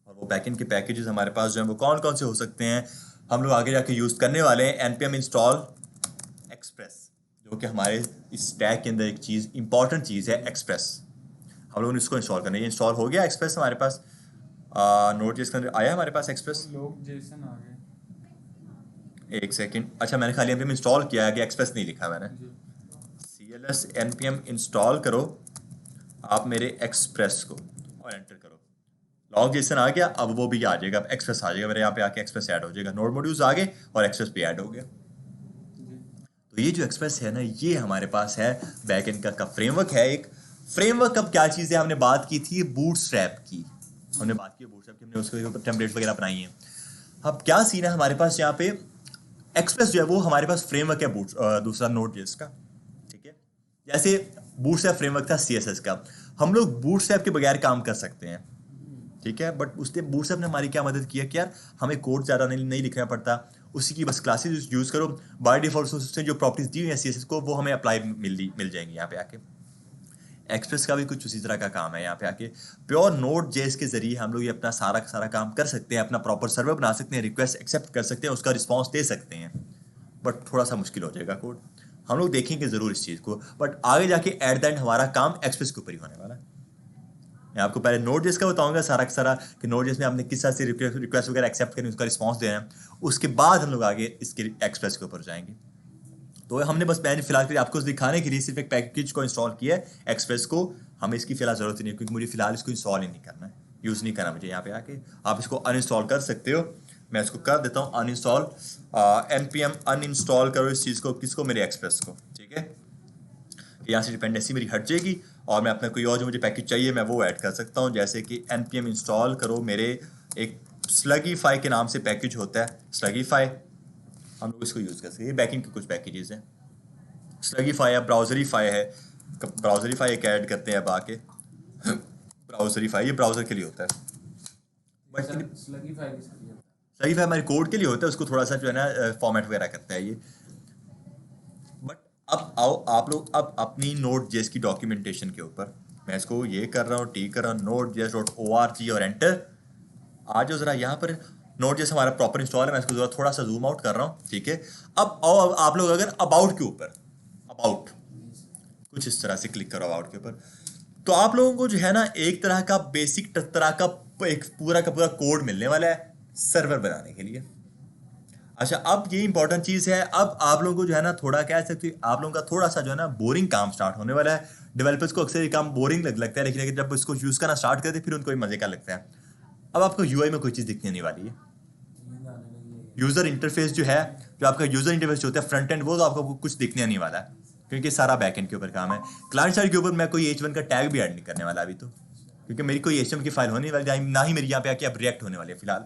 और वो बैकएंड के पैकेजेस हमारे पास जो है वो कौन कौन से हो सकते हैं, हम लोग आगे जाके यूज़ करने वाले हैं npm इंस्टॉल एक्सप्रेस, जो कि हमारे इस स्टैक के अंदर एक चीज़ इंपॉर्टेंट चीज़ है एक्सप्रेस। हम लोगों ने इसको इंस्टॉल करना है, ये इंस्टॉल हो गया एक्सप्रेस हमारे पास, नोट जिसके अंदर आया हमारे पास एक्सप्रेस। लोग जेसन आ गए एक सेकंड, अच्छा मैंने खाली npm इंस्टॉल किया है कि एक्सप्रेस नहीं लिखा मैंने। जी। cls npm इंस्टॉल करो आप मेरे एक्सप्रेस को और एंटर करो, लॉग जेसन आ गया, अब वो भी आ जाएगा, अब एक्सप्रेस आ जाएगा मेरे यहाँ पे आके, एक्सप्रेस ऐड हो जाएगा, नोड मॉड्यूल्स आ गए और एक्सप्रेस भी ऐड हो गया। जी। तो ये जो एक्सप्रेस है ना, ये हमारे पास है बैकएंड का फ्रेमवर्क है एक। फ्रेमवर्क अब क्या चीज़ है, हमने बात की थी बूटस्ट्रैप की, हमने बात की बूटस्ट्रैप की, हमने उसके टेम्पलेट वगैरह बनाई हैं। अब क्या सीन है हमारे पास यहाँ पे, एक्सप्रेस जो है वो हमारे पास फ्रेमवर्क है दूसरा नोड जेएस का, ठीक है। जैसे बूटस्ट्रैप फ्रेमवर्क था सीएसएस का, हम लोग बूटस्ट्रैप के बगैर काम कर सकते हैं, ठीक है। बट उसने बूटस्ट्रैप ने हमारी क्या मदद की है कि यार हमें कोड ज़्यादा नहीं लिखना पड़ता, उसी की बस क्लासेस यूज़ करो, बाय डिफॉल्ट उससे जो प्रॉपर्टीज दी हुई है सीएसएस को वो हमें अप्लाई मिल जाएंगी यहाँ पे आके। एक्सप्रेस का भी कुछ उसी तरह का काम है यहाँ पे आके, प्योर नोड जेएस के जरिए हम लोग ये अपना सारा का सारा काम कर सकते हैं, अपना प्रॉपर सर्वर बना सकते हैं, रिक्वेस्ट एक्सेप्ट कर सकते हैं, उसका रिस्पॉन्स दे सकते हैं। बट थोड़ा सा मुश्किल हो जाएगा कोड, हम लोग देखेंगे ज़रूर इस चीज़ को, बट आगे जाके एट द एंड हमारा काम एक्सप्रेस के ऊपर ही होने वाला है। मैं आपको पहले नोड जेएस का बताऊंगा सारा का सारा कि नोड जेएस में आपने किस तरह से रिक्वेस्ट वगैरह एक्सेप्ट करनी, उसका रिस्पॉन्स देना है, उसके बाद हम लोग आगे इसके एक्सप्रेस के ऊपर जाएंगे। तो हमने बस मैंने फिलहाल के लिए आपको दिखाने के लिए सिर्फ एक पैकेज को इंस्टॉल किया है एक्सप्रेस को, हमें इसकी फिलहाल ज़रूरत नहीं है क्योंकि मुझे फिलहाल इसको इंस्टॉल ही नहीं करना है, यूज़ नहीं करना मुझे यहाँ पे आके। आप इसको अनइंस्टॉल कर सकते हो, मैं इसको कर देता हूँ अनइंस्टॉल, npm अनइंस्टॉल करो इस चीज़ को, किसको, मेरे एक्सप्रेस को, ठीक है। यहाँ से डिपेंडेंसी मेरी हट जाएगी और मैं अपना कोई और जो मुझे पैकेज चाहिए मैं वो ऐड कर सकता हूँ, जैसे कि npm इंस्टॉल करो मेरे एक स्लगीफाई के नाम से पैकेज होता है, स्लगीफाई हम लोग इसको यूज़ कर सकते हैं, ये बैकिंग के कुछ पैकेजेस हैं, स्लगीफाई है, ब्राउजरीफाई है, ब्राउजरीफाई एक ऐड करते हैं अब आके, ब्राउजरीफाई ये ब्राउज़र के लिए होता है, बट स्लगीफाई हमारे कोड के लिए होता है, उसको थोड़ा सा जो है ना फॉर्मेट वगैरह करता है ये। बट अब आओ आप लोग अब अपनी नोड जेएस की डॉक्यूमेंटेशन के ऊपर, मैं इसको ये कर रहा हूँ, टी कर रहा हूँ, node.js.org और एंटर। आ जाओ जरा यहाँ पर, नोड जेएस हमारा प्रॉपर इंस्टॉल है, मैं इसको जरा थोड़ा सा जूम आउट कर रहा हूँ, ठीक है। अब आओ अब आप लोग अगर अबाउट के ऊपर, अबाउट कुछ इस तरह से क्लिक करो अबाउट के ऊपर, तो आप लोगों को जो है ना एक तरह का बेसिक तरह का एक पूरा का पूरा कोड मिलने वाला है सर्वर बनाने के लिए। अच्छा अब ये इंपॉर्टेंट चीज़ है, अब आप लोगों को जो है ना थोड़ा कह सकते हैं आप लोगों का थोड़ा सा जो है ना बोरिंग काम स्टार्ट होने वाला है। डेवलपर्स को अक्सर ये काम बोरिंग लगता है, लेकिन जब इसको यूज़ करना स्टार्ट करते हैं फिर उनको मज़े का लगता है। अब आपको यूआई में कोई चीज़ दिखने नहीं वाली है, यूज़र इंटरफेस जो है, जो आपका यूज़र इंटरफेस जो होता है फ्रंट एंड, वो तो आपको कुछ दिखने नहीं वाला है क्योंकि सारा बैक एंड के ऊपर काम है। क्लाइंट साइड के ऊपर मैं कोई H1 का टैग भी ऐड नहीं करने वाला अभी तो, क्योंकि मेरी कोई HTML की फाइल होने वाली ना ही मेरी यहाँ पे आके अब रिएक्ट होने वाली है फिलहाल।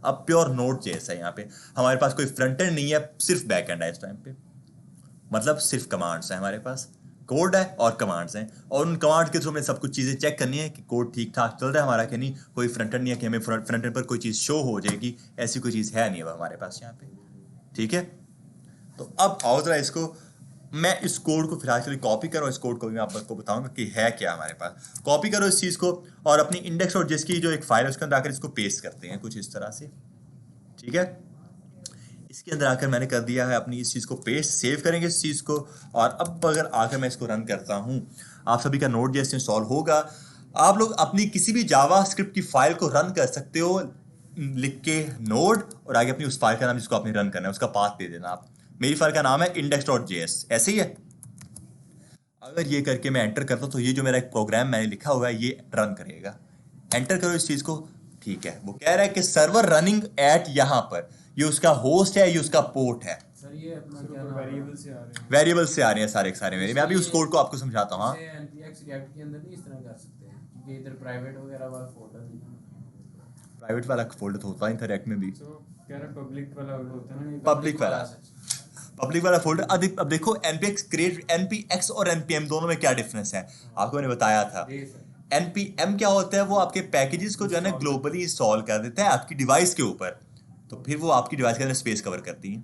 अब प्योर नोड जेएस है यहाँ पे, हमारे पास कोई फ्रंट एंड नहीं है, सिर्फ बैक एंड है इस टाइम पे, मतलब सिर्फ कमांड्स हैं हमारे पास, कोड है और कमांड्स हैं, और उन कमांड के थ्रू में सब कुछ चीज़ें चेक करनी है कि कोड ठीक ठाक चल रहा है हमारा कि नहीं, कोई फ्रंट एंड नहीं है कि हमें फ्रंट एंड पर कोई चीज़ शो हो जाएगी, ऐसी कोई चीज़ है नहीं अब हमारे पास यहाँ पे, ठीक है। तो अब आओ जरा इसको, मैं इस कोड को फिलहाल के लिए कॉपी करो, इस कोड को भी मैं आपको बताऊंगा कि है क्या हमारे पास। कॉपी करो इस चीज़ को और अपनी इंडेक्स और जिसकी जो एक फाइल है उसके अंदर आकर इसको पेस्ट करते हैं कुछ इस तरह से, ठीक है। इसके अंदर आकर मैंने कर दिया है अपनी इस चीज़ को पेस्ट, सेव करेंगे इस चीज़ को, और अब अगर आकर मैं इसको रन करता हूँ, आप सभी का नोड जेएस इंस्टॉल होगा, आप लोग अपनी किसी भी जावा स्क्रिप्ट की फाइल को रन कर सकते हो, लिख के नोड और आगे अपनी उस फाइल का नाम जिसको आपने रन करना है उसका पाथ दे देना आप। मेरी फाइल का नाम है index.js, ऐसे ही है। अगर ये करके मैं एंटर करता हूँ तो ये जो मेरा एक प्रोग्राम मैंने लिखा हुआ है ये रन करेगा। एंटर करो इस चीज़ को, ठीक है। वो कह रहा है कि सर्वर रनिंग एट यहाँ पर, ये उसका होस्ट है, ये उसका पोर्ट है। सर ये अपना क्या ऊपर नाम वेरिएबल से आ रहे हैं। वेरिएबल से आ रहे हैं सारे के सारे मेरे, मैं अभी उस कोड को आपको समझाता हूँ। हाँ इसे npx रिएक्ट के अंदर नहीं इस तरह कर सकते हैं क्योंकि इधर प्राइवेट वगैरह वाला फोल्डर नहीं है। प्राइवेट वाला फोल्डर तो होता ही था रैक में भी, तो कह रहा पब्लिक वाला होता है ना, पब्लिक वाला पब्लिक वाला फोल्डर अब देखो npx क्रिएट npx और npm दोनों में क्या डिफरेंस है आपको मैंने बताया था। ये सर npm क्या होता है, वो आपके पैकेजेस को जो है ना ग्लोबली इंस्टॉल कर देता है आपकी डिवाइस के ऊपर, तो फिर वो आपकी डिवाइस के अंदर स्पेस कवर करती है।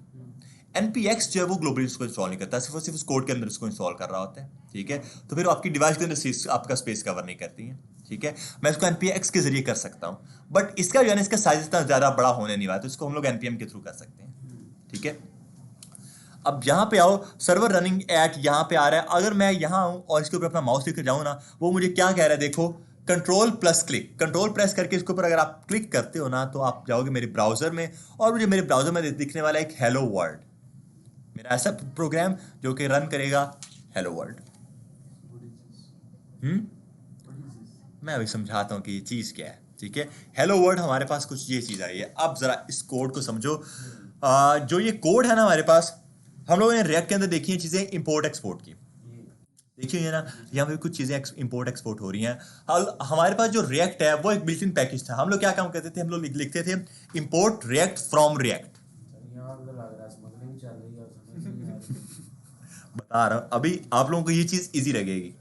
npx जो है वो ग्लोबली उसको इंस्टॉल नहीं करता, सिर्फ और सिर्फ उस कोड के अंदर उसको इंस्टॉल कर रहा होता है, ठीक है। तो फिर वो आपकी डिवाइस के अंदर आपका स्पेस कवर नहीं करती है, ठीक है। मैं इसको npx के जरिए कर सकता हूँ, बट इसका जो है ना इसका साइज इतना ज़्यादा बड़ा होने नहीं वाला, तो इसको हम लोग npm के थ्रू कर सकते हैं, ठीक है। अब यहाँ पे आओ, सर्वर रनिंग एट यहाँ पे आ रहा है। अगर मैं यहाँ आऊँ और इसके ऊपर अपना माउस लेकर जाऊँ ना, वो मुझे क्या कह रहा है, देखो control plus click, control press करके इसके ऊपर अगर आप क्लिक करते हो ना तो आप जाओगे मेरे ब्राउजर में, और मुझे मेरे ब्राउजर में दिखने वाला एक हेलो वर्ल्ड, मेरा ऐसा प्रोग्राम जो कि रन करेगा हेलो वर्ल्ड। मैं अभी समझाता हूँ कि ये चीज़ क्या है, ठीक है। हेलो वर्ल्ड हमारे पास कुछ ये चीज़ आई है। अब ज़रा इस कोड को समझो। जो ये कोड है ना हमारे पास, हम लोगों ने रिएक्ट के अंदर देखी हैं चीज़ें इंपोर्ट एक्सपोर्ट की, देखिए ये ना यहाँ पे कुछ चीज़ें इंपोर्ट एक्सपोर्ट हो रही हैं। हमारे पास जो रिएक्ट है वो एक बिल्ट इन पैकेज था। हम लोग क्या काम करते थे, हम लोग लिखते थे इंपोर्ट रिएक्ट फ्रॉम रिएक्ट। यहाँ तो लग रहा है स्मगलिंग चल रही है और समझ नहीं आ रही। बता रहा हूँ, अभी आप लोगों को ये चीज़ इजी लगेगी।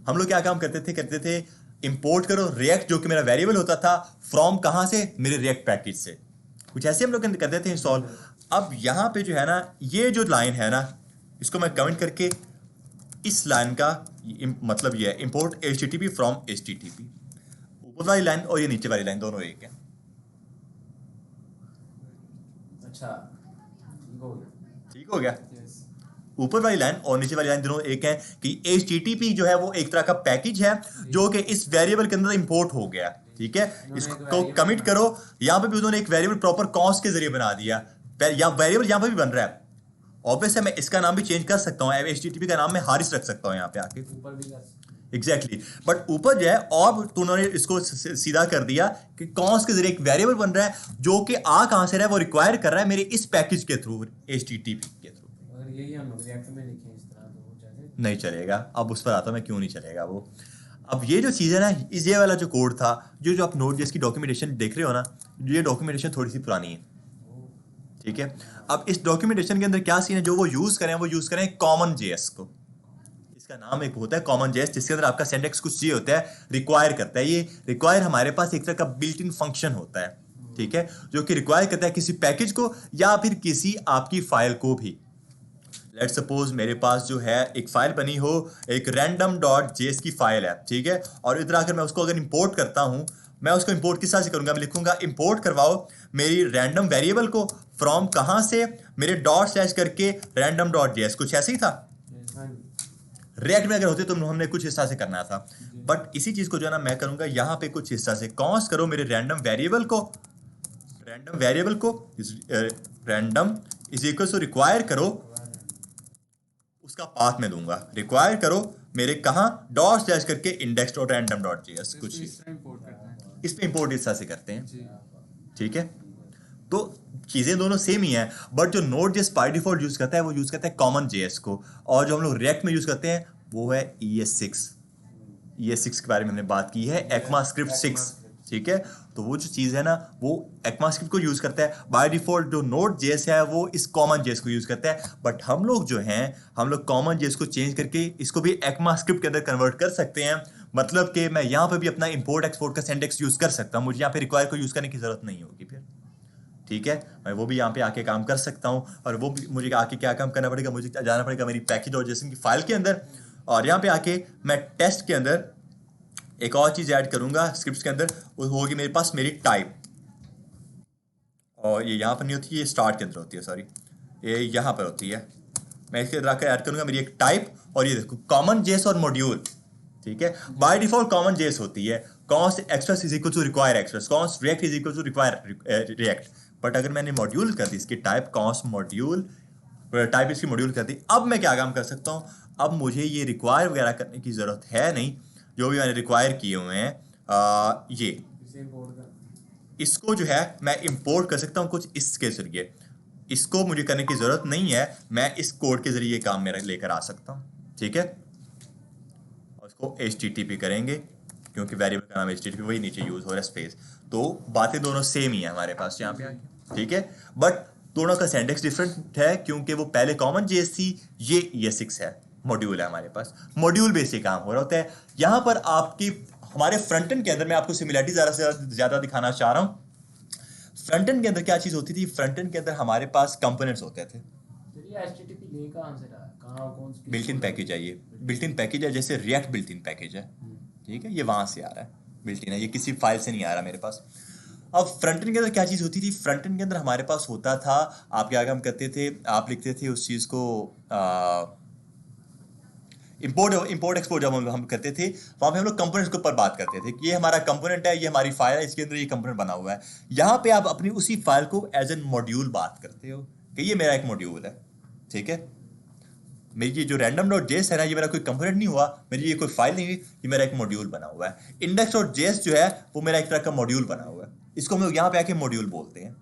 हम लोग क्या काम करते थे इंपोर्ट करो रिएक्ट, जो कि मेरा वेरिएबल होता था, फ्रॉम कहाँ से, मेरे रिएक्ट पैकेज से, कुछ ऐसे हम लोग करते थे इंस्टॉल। अब यहाँ पे जो है ना, ये जो लाइन है ना, इसको मैं कमेंट करके इस लाइन का मतलब ये है इंपोर्ट http फ्रॉम http, ऊपर वाली लाइन और ये नीचे वाली लाइन दोनों एक है। अच्छा ठीक हो गया। ठीक हो गया, यस ऊपर वाली लाइन और नीचे वाली लाइन दोनों एक है कि http जो है वो एक तरह का पैकेज है जो कि इस वेरिएबल के अंदर इंपोर्ट हो गया, ठीक है। इसको कमिट करो। यहाँ पे भी उन्होंने एक वेरिएबल प्रॉपर कॉस्ट के जरिए बना दिया, या वेरिएबल यहाँ पे भी बन रहा है। ऑब्वियस है, मैं इसका नाम भी चेंज कर सकता हूँ, http का नाम मैं हारिस रख सकता हूँ यहाँ पे आके, ऊपर भी कर सकते एग्जैक्टली बट ऊपर जो है और तो उन्होंने इसको सीधा कर दिया कि कॉस्ट के जरिए एक वेरिएबल बन रहा है जो कि आ कहाँ से रहा है, वो रिक्वायर कर रहा है मेरे इस पैकेज के थ्रू, http के थ्रू। हैं। अगर यही हम रिएक्ट में लिखें इस तरह तो वो चले नहीं चलेगा। अब उस पर आता मैं क्यों नहीं चलेगा वो। अब ये जो चीज़ है ना, ये वाला जो कोड था, जो आप नोट.जेएस की डॉक्यूमेंटेशन देख रहे हो ना, ये डॉक्यूमेंटेशन थोड़ी सी पुरानी है, ठीक है। अब इस डॉक्यूमेंटेशन के अंदर क्या सीन है, जो वो यूज़ करें कॉमन जेएस को। इसका नाम एक होता है कॉमन जेएस, जिसके अंदर आपका सिंटैक्स कुछ ये होता है, रिक्वायर करता है। ये रिक्वायर हमारे पास एक तरह का बिल्ट इन फंक्शन होता है, ठीक है, जो कि रिक्वायर करता है किसी पैकेज को या फिर किसी आपकी फाइल को भी। लेट्स सपोज मेरे पास जो है एक फाइल बनी हो, एक random.js की फाइल है, ठीक है, और इधर आकर मैं उसको अगर इंपोर्ट करता हूँ, मैं उसको इंपोर्ट किस तरह से करूंगा, मैं लिखूंगा इंपोर्ट करवाओ मेरी रैंडम वेरिएबल को फ्रॉम कहाँ से, मेरे डॉट स्लैश करके random.js, कुछ ऐसे ही था। रिएक्ट में अगर होते तो हमने कुछ हिस्सा से करना था, बट इसी चीज को जो है ना मैं करूंगा यहाँ पे कुछ हिस्सा से, कॉन्स करो मेरे रैंडम वेरिएबल को random is equal to require करो, उसका पाथ में दूंगा, रिक्वायर करो मेरे कहाँ डॉट स्लैश करके index.random.js, कुछ इस तरह इंपोर्ट करते हैं इस पे इंपोर्ट इस तरह से करते हैं, जी। ठीक है। तो चीज़ें दोनों सेम ही हैं, बट जो Node.js बाय डिफॉल्ट यूज़ करता है वो यूज़ करता है कॉमन जेएस को, और जो हम लोग रिएक्ट में यूज़ करते हैं वो है ES6 के बारे में हमने बात की है, ECMAScript 6, ठीक है। तो वो जो चीज़ है ना, वो ECMAScript को यूज़ करता है। बाय डिफॉल्ट जो Node.js है वो इस कॉमन जेएस को यूज़ करता है, बट हम लोग जो हैं, हम लोग कॉमन जेएस को चेंज करके इसको भी ECMAScript के अंदर कन्वर्ट कर सकते हैं। मतलब कि मैं यहाँ पे भी अपना इंपोर्ट एक्सपोर्ट का सिंटैक्स यूज़ कर सकता हूँ, मुझे यहाँ पे रिक्वायर को यूज़ करने की ज़रूरत नहीं होगी फिर, ठीक है। मैं वो भी यहाँ पे आके काम कर सकता हूँ, और वो भी मुझे आके क्या काम करना पड़ेगा, मुझे जाना पड़ेगा मेरी पैकेज.json की फाइल के अंदर, और यहाँ पे आके मैं टेस्ट के अंदर एक और चीज़ ऐड करूँगा स्क्रिप्ट के अंदर, वो होगी मेरे पास मेरी टाइप, और ये यहाँ पर नहीं होती, ये स्टार्ट के अंदर होती है, सॉरी ये यहाँ पर होती है। मैं इसके अंदर आकर ऐड करूँगा मेरी एक टाइप, और ये देखो कॉमन जेएस और मॉड्यूल, ठीक है। बाय डिफॉल्ट कॉमन जेएस होती है, const express is equal to require express, const react is equal to require react. But अगर मैंने मॉड्यूल कर दी इसकी टाइप, कॉन्स्ट मॉड्यूल टाइप इसकी मॉड्यूल कर दी, अब मैं क्या काम कर सकता हूँ, अब मुझे ये रिक्वायर वगैरह करने की ज़रूरत है नहीं, जो भी मैंने रिक्वायर किए हुए हैं ये इसे इंपोर्ट कर इसको जो है मैं इंपोर्ट कर सकता हूँ कुछ इसके जरिए। इसको मुझे करने की ज़रूरत नहीं है, मैं इस कोड के ज़रिए काम मेरा लेकर आ सकता हूँ, ठीक है। और इसको http करेंगे क्योंकि वेरिएबल का नाम http वही नीचे यूज़ हो रहा है स्पेस, तो बातें दोनों सेम ही है हमारे पास यहाँ पे आके, ठीक है। बट दोनों का सिंटैक्स डिफरेंट है क्योंकि वो पहले कॉमन जेएस थी, ये ES6 है, मॉड्यूल है हमारे पास, मॉड्यूल बेस से काम हो रहा होता है। यहाँ पर आपकी हमारे फ्रंट एंड के अंदर मैं आपको सिमिलरिटी ज़्यादा से ज़्यादा दिखाना चाह रहा हूँ। फ्रंट एंड के अंदर क्या चीज़ होती थी, फ्रंट एंड के अंदर हमारे पास कंपोनेंट्स होते थे। ये HTTP ले कहाँ से रहा है, कहाँ कौन सी बिल्ट इन पैकेज है, ये बिल्ट इन पैकेज है, जैसे रिएक्ट बिल्ट इन पैकेज है, ठीक है, ये वहाँ से आ रहा है, बिल्ट इन है, ये किसी फाइल से नहीं आ रहा मेरे पास। अब फ्रंट एंड के अंदर क्या चीज़ होती थी, फ्रंट एंड के अंदर हमारे पास होता था, आप क्या काम करते थे, आप लिखते थे उस चीज़ को इंपोर्ट एक्सपोर्ट जब हम करते थे, वहाँ पे हम लोग कंपोनेंट्स के ऊपर बात करते थे कि ये हमारा कंपोनेंट है, ये हमारी फाइल है, इसके अंदर ये कंपोनेंट बना हुआ है। यहाँ पे आप अपनी उसी फाइल को एज एन मॉड्यूल बात करते हो कि ये मेरा एक मॉड्यूल है, ठीक है, मेरी ये जो random.js है ना, ये मेरा कोई कंपोनेंट नहीं हुआ, मेरी ये कोई फाइल नहीं हुई, ये मेरा एक मॉड्यूल बना हुआ है। index.js जो है वो मेरा एक तरह का मॉड्यूल बना हुआ है, इसको हम लोग यहाँ पे आके मॉड्यूल बोलते हैं।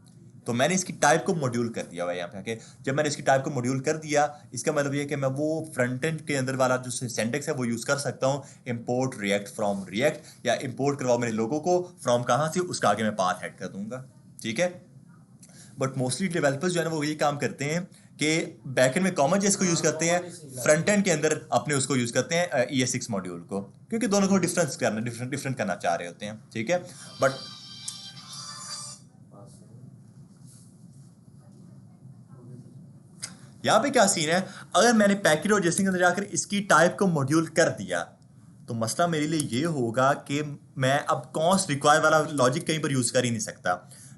तो मैंने इसकी टाइप को मॉड्यूल कर दिया हुआ है यहाँ पे आके। जब मैंने इसकी टाइप को मॉड्यूल कर दिया, इसका मतलब ये है कि मैं वो फ्रंट एंड के अंदर वाला जो सिंटैक्स है वो यूज़ कर सकता हूँ, इम्पोर्ट रिएक्ट फ्रॉम रिएक्ट, या इम्पोर्ट करवाओ मेरे लोगों को फ्रॉम कहाँ से, उसका आगे मैं पाथ ऐड कर दूंगा, ठीक है। बट मोस्टली डेवलपर्स जो है ना वो ये काम करते हैं कि बैकएंड में कॉमन जेएस को यूज़ करते हैं, फ्रंट एंड के अंदर अपने उसको यूज़ करते हैं ES6 मॉड्यूल को, क्योंकि दोनों को डिफरेंट करना चाह रहे होते हैं, ठीक है। बट यहाँ पे क्या सीन है, अगर मैंने पैकेट और जेएस के अंदर जाकर इसकी टाइप को मॉड्यूल कर दिया तो मसला मेरे लिए ये होगा कि मैं अब कॉन्स्ट रिक्वायर वाला लॉजिक कहीं पर यूज़ कर ही नहीं सकता।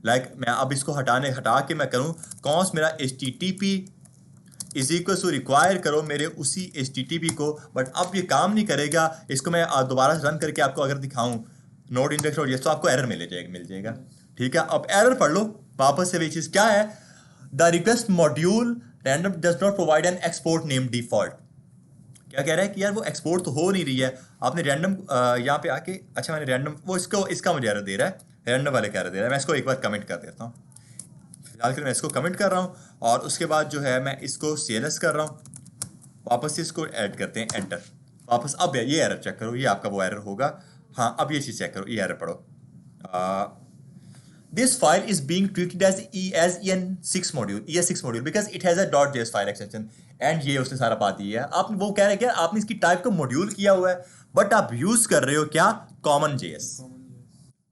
लाइक मैं अब इसको हटा के मैं करूँ कॉन्स्ट मेरा HTTP is equal to require करो मेरे उसी HTTP को, बट अब ये काम नहीं करेगा। इसको मैं दोबारा रन करके आपको अगर दिखाऊं नोड इंडेक्स और ये, तो आपको एरर मिल जाएगा, ठीक है। अब एरर पढ़ लो वापस से, वही चीज़ क्या है, the request module random does not provide an export name default. क्या कह रहा है कि यार वो एक्सपोर्ट तो हो नहीं रही है, आपने रैंडम यहाँ पे आके, अच्छा मैंने रैंडम वो इसका मुझे एरर दे रहा है, रैंडम वाले क्या एरर दे रहा है, मैं इसको एक बार कमेंट कर देता हूँ। फिलहाल के मैं इसको कमेंट कर रहा हूँ और उसके बाद जो है मैं इसको CLS कर रहा हूँ, वापस से इसको ऐड करते हैं, एंटर वापस। अब ये एरर चेक करो, ये आपका वो एरर होगा, हाँ अब ये चीज़ चेक करो, ये एरर पढ़ो, this file is being treated as ES6 module because it has a .js file extension, and ये उसने सारा बात दिया है। आप वो कह रहे हैं कि आपने इसकी टाइप को मॉड्यूल किया हुआ है, बट आप यूज कर रहे हो क्या, कॉमन जेएस,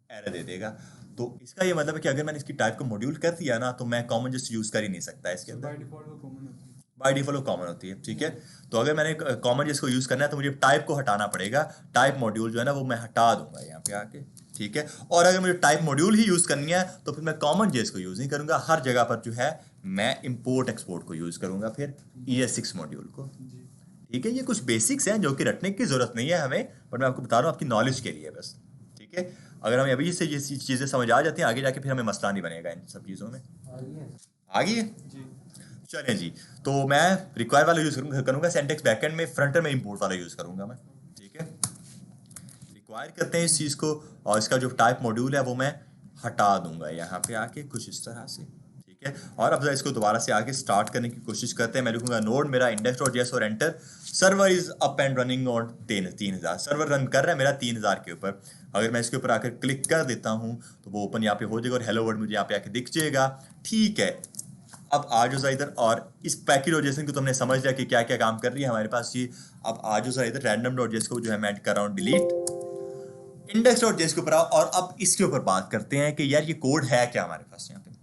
एरर दे देगा। तो इसका ये मतलब है कि अगर मैंने इसकी टाइप को मॉड्यूल कर दिया ना, तो मैं कॉमन जेएस यूज कर ही नहीं सकता इसके अंदर, बाय डिफॉल्ट वो कॉमन होती है, ठीक है। तो अगर मैंने कॉमन जेएस को यूज करना है तो मुझे टाइप को हटाना पड़ेगा, टाइप मॉड्यूल जो है ना वो मैं हटा दूंगा यहाँ पे आके, ठीक है। और अगर मुझे टाइप मॉड्यूल ही यूज करनी है तो फिर मैं कॉमन जेएस को यूज नहीं करूंगा, हर जगह पर जो है मैं इंपोर्ट एक्सपोर्ट को यूज करूंगा, फिर ES6 मॉड्यूल को, ठीक है। ये कुछ बेसिक्स हैं जो कि रटने की जरूरत नहीं है हमें, बट मैं आपको बता रहा हूँ आपकी नॉलेज के लिए बस, ठीक है। अगर हमें अभी से ये चीज़ें समझ आ जाती हैं, आगे जाके फिर हमें मसला नहीं बनेगा इन सब चीज़ों में। आ गई है, चलें जी। तो मैं रिक्वायर वाला यूज़ करूँगा सिंटैक्स बैकएंड में, फ्रंट एंड में इंपोर्ट वाला यूज़ करूँगा मैं, ठीक है। रिक्वायर करते हैं इस चीज़ को, और इसका जो टाइप मॉड्यूल है वो मैं हटा दूंगा यहाँ पे आके कुछ इस तरह से, ठीक है। और अब इसको दोबारा से आके स्टार्ट करने की कोशिश करते हैं। मैं लिखूंगा नोड मेरा index.js और enter, server is up and running on 3000, server run कर रहा है मेरा 3000 के ऊपर। अगर मैं इसके ऊपर आकर क्लिक कर देता हूँ तो वो ओपन यहाँ पे हो जाएगा और हेलो वर्ल्ड मुझे यहाँ पे आके दिख जाएगा, ठीक है। अब आ जाओ इधर, और इस पैकेट.json को तुमने समझ लिया कि क्या क्या काम कर रही है हमारे पास ये। अब आ जाओ इधर, random.js को जो है मैं कर रहा हूँ डिलीट, index.js के ऊपर आओ और अब इसके ऊपर बात करते हैं कि यार ये कोड है क्या हमारे पास यहाँ पे।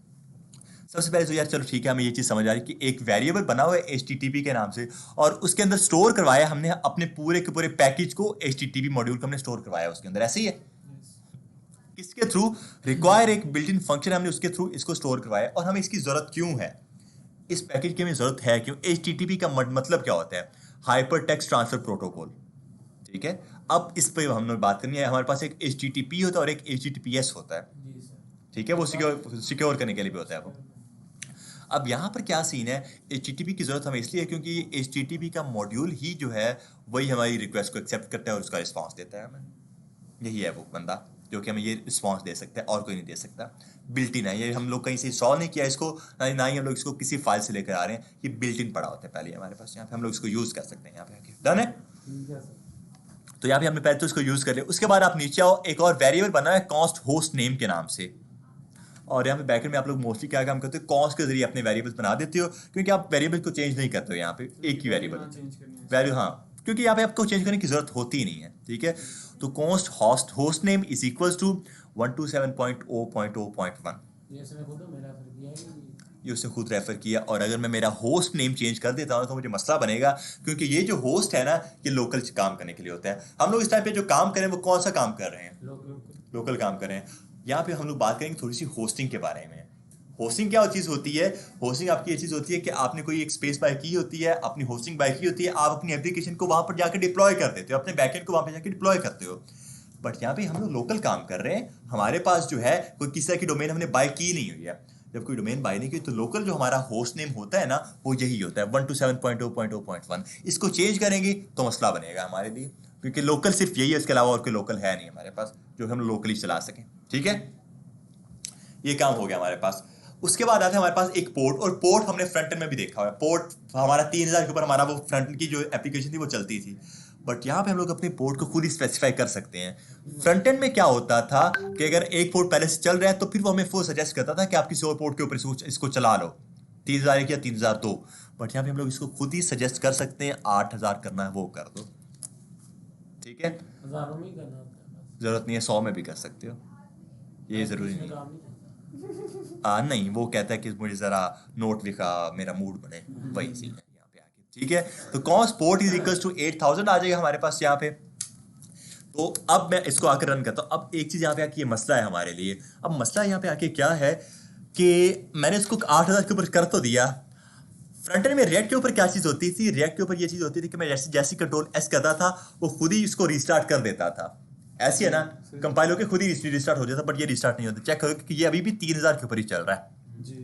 सबसे पहले तो यार चलो ठीक है, हमें ये चीज़ समझ आ रही कि एक वेरिएबल बना हुआ है HTTP के नाम से, और उसके अंदर स्टोर करवाया हमने अपने पूरे के पूरे पैकेज को, HTTP मॉड्यूल को हमने स्टोर करवाया उसके अंदर, ऐसे ही है। किसके थ्रू, रिक्वायर एक बिल्ट इन फंक्शन हमने उसके थ्रू इसको स्टोर करवाया। और हमें इसकी ज़रूरत क्यों है, इस पैकेज की हमें ज़रूरत है क्यों। HTTP का मतलब क्या होता है, हाइपर टेक्स्ट ट्रांसफर प्रोटोकॉल, ठीक है। अब इस पर हमने बात करनी है। हमारे पास एक HTTP होता है और एक HTTPS होता है, ठीक है, वो सिक्योर करने के लिए भी होता है वो। अब यहाँ पर क्या सीन है, HTTP की ज़रूरत हमें इसलिए है क्योंकि HTTP का मॉड्यूल ही जो है वही हमारी रिक्वेस्ट को एक्सेप्ट करता है और उसका रिस्पॉन्स देता है हमें। यही है वो बंदा जो कि हमें ये रिस्पॉन्स दे सकता है और कोई नहीं दे सकता। बिल्ट इन है ये, हम लोग कहीं से इंस्टॉल नहीं किया इसको, ना ही हम लोग इसको किसी फाइल से लेकर आ रहे हैं, ये बिल्ट इन पड़ा होता है पहले हमारे पास। यहाँ पे हम लोग इसको यूज़ कर सकते हैं, यहाँ पे आके डन है। तो यहाँ पे हमने पहले तो इसको यूज़ कर लिया। उसके बाद आप नीचे आओ, एक और वेरिएबल बना है कॉस्ट होस्ट नेम के नाम से। और यहाँ पे बैकएंड में आप लोग मोस्टली क्या काम करते हो, कॉन्स्ट के जरिए अपने वेरिएबल्स बना देते हो, क्योंकि आप वेरिएबल को चेंज नहीं करते हो यहाँ पे, एक ही वेरिएबल चेंज करनी है वैल्यू, हाँ, क्योंकि यहाँ पे आपको चेंज करने की जरूरत होती ही नहीं है, ठीक है। तो const host name is equals to 127.0.0.1, ये इसमें खुद मेरा फिर किया है कि ये उसने खुद रेफर किया। और अगर मैं मेरा होस्ट नेम चेंज कर देता हूँ तो मुझे मसला बनेगा, क्योंकि ये जो होस्ट है ना, ये लोकल काम करने के लिए होता है। हम लोग इस टाइम पे जो काम करें वो कौन सा काम कर रहे हैं, लोग लोकल काम कर रहे हैं। यहाँ पे हम लोग बात करेंगे थोड़ी सी होस्टिंग के बारे में। होस्टिंग क्या चीज़ होती है, होस्टिंग आपकी ये चीज़ होती है कि आपने कोई एक स्पेस बाय की होती है, अपनी होस्टिंग बाय की होती है, आप अपनी एप्लीकेशन को वहाँ पर जाकर डिप्लॉय कर देते हो, अपने बैकएंड को वहाँ पर जाकर डिप्लॉय करते हो। बट यहाँ पे हम लोग लोकल काम कर रहे हैं, हमारे पास जो है कोई किसी तरह की डोमेन हमने बाय की नहीं हुई है। जब कोई डोमेन बाय नहीं की तो लोकल जो हमारा होस्ट नेम होता है ना, वो यही होता है 127.0.0.1। इसको चेंज करेंगे तो मसला बनेगा हमारे लिए, क्योंकि लोकल सिर्फ यही है, इसके अलावा और कोई लोकल है नहीं हमारे पास जो हम लोकली चला सकें, ठीक है। ये काम हो गया हमारे पास। उसके बाद आता है हमारे पास एक पोर्ट, और पोर्ट हमने फ्रंट एंड में भी देखा हुआ है। पोर्ट हमारा 3000 के ऊपर हमारा वो फ्रंट एंड की जो एप्लीकेशन थी वो चलती थी, बट यहाँ पे हम लोग अपने पोर्ट को खुद ही स्पेसिफाई कर सकते हैं। फ्रंट एंड में क्या होता था कि अगर एक पोर्ट पहले से चल रहा है तो फिर वो हमें वो सजेस्ट करता था कि आप किसी और पोर्ट के ऊपर इसको चला लो, 3001 या 3002। बट यहाँ पे हम लोग इसको खुद ही सजेस्ट कर सकते हैं, 8000 करना है वो कर दो, ठीक है। हजारों में ही करना होता है, जरूरत नहीं है 100 में भी कर सकते हो, ये जरूरी नहीं। नहीं, वो कहता है कि मुझे जरा नोट लिखा, मेरा मूड बने, वही सीन है यहाँ पे आके, ठीक है। तो const port is equals to 8000 आ जाएगा हमारे पास यहाँ पे। तो अब मैं इसको आकर रन करता हूँ। अब एक चीज यहाँ पे आके ये मसला है हमारे लिए। अब मसला यहाँ पे आके क्या है कि मैंने इसको 8000 के ऊपर कर तो दिया। फ्रंट एंड में रिएक्ट के ऊपर क्या चीज होती थी, रिएक्ट के ऊपर ये चीज होती थी कि मैं जैसे कंट्रोल एस करता था वो खुद ही इसको रिस्टार्ट कर देता था। ऐसी है ना, कंपाइल होकर खुद ही रिस्टार्ट हो जाता, बट ये रिस्टार्ट नहीं होता। चेक करो कि ये अभी भी 3000 के ऊपर ही चल रहा है जी।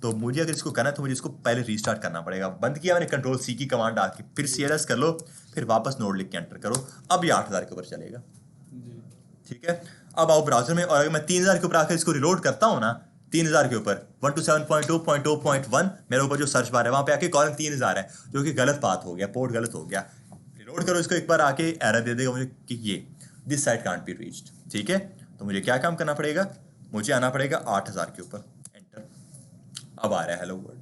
तो मुझे अगर इसको करना है तो मुझे इसको पहले रीस्टार्ट करना पड़ेगा। बंद किया मैंने, कंट्रोल सी की कमांड डाल के फिर CLS कर लो, फिर वापस नोड लिख के एंटर करो, अब ये 8000 के ऊपर चलेगा, जी। ठीक है। अब आओ ब्राउजर में, और अगर मैं 3000 के ऊपर आकर इसको रिलोड करता हूँ ना, 3000 के ऊपर 127.0.0.1 मेरे ऊपर जो सर्च बार है वहां पे आके कॉलम 3000 है, जो कि गलत बात हो गया, पोर्ट गलत हो गया। रिलोड करो इसको एक बार, आके एरर दे देगा मुझे कि ये this site can't be reached, ठीक है। तो मुझे क्या काम करना पड़ेगा, मुझे आना पड़ेगा 8000 के ऊपर, एंटर। अब आ रहा है हेलो वर्ल्ड,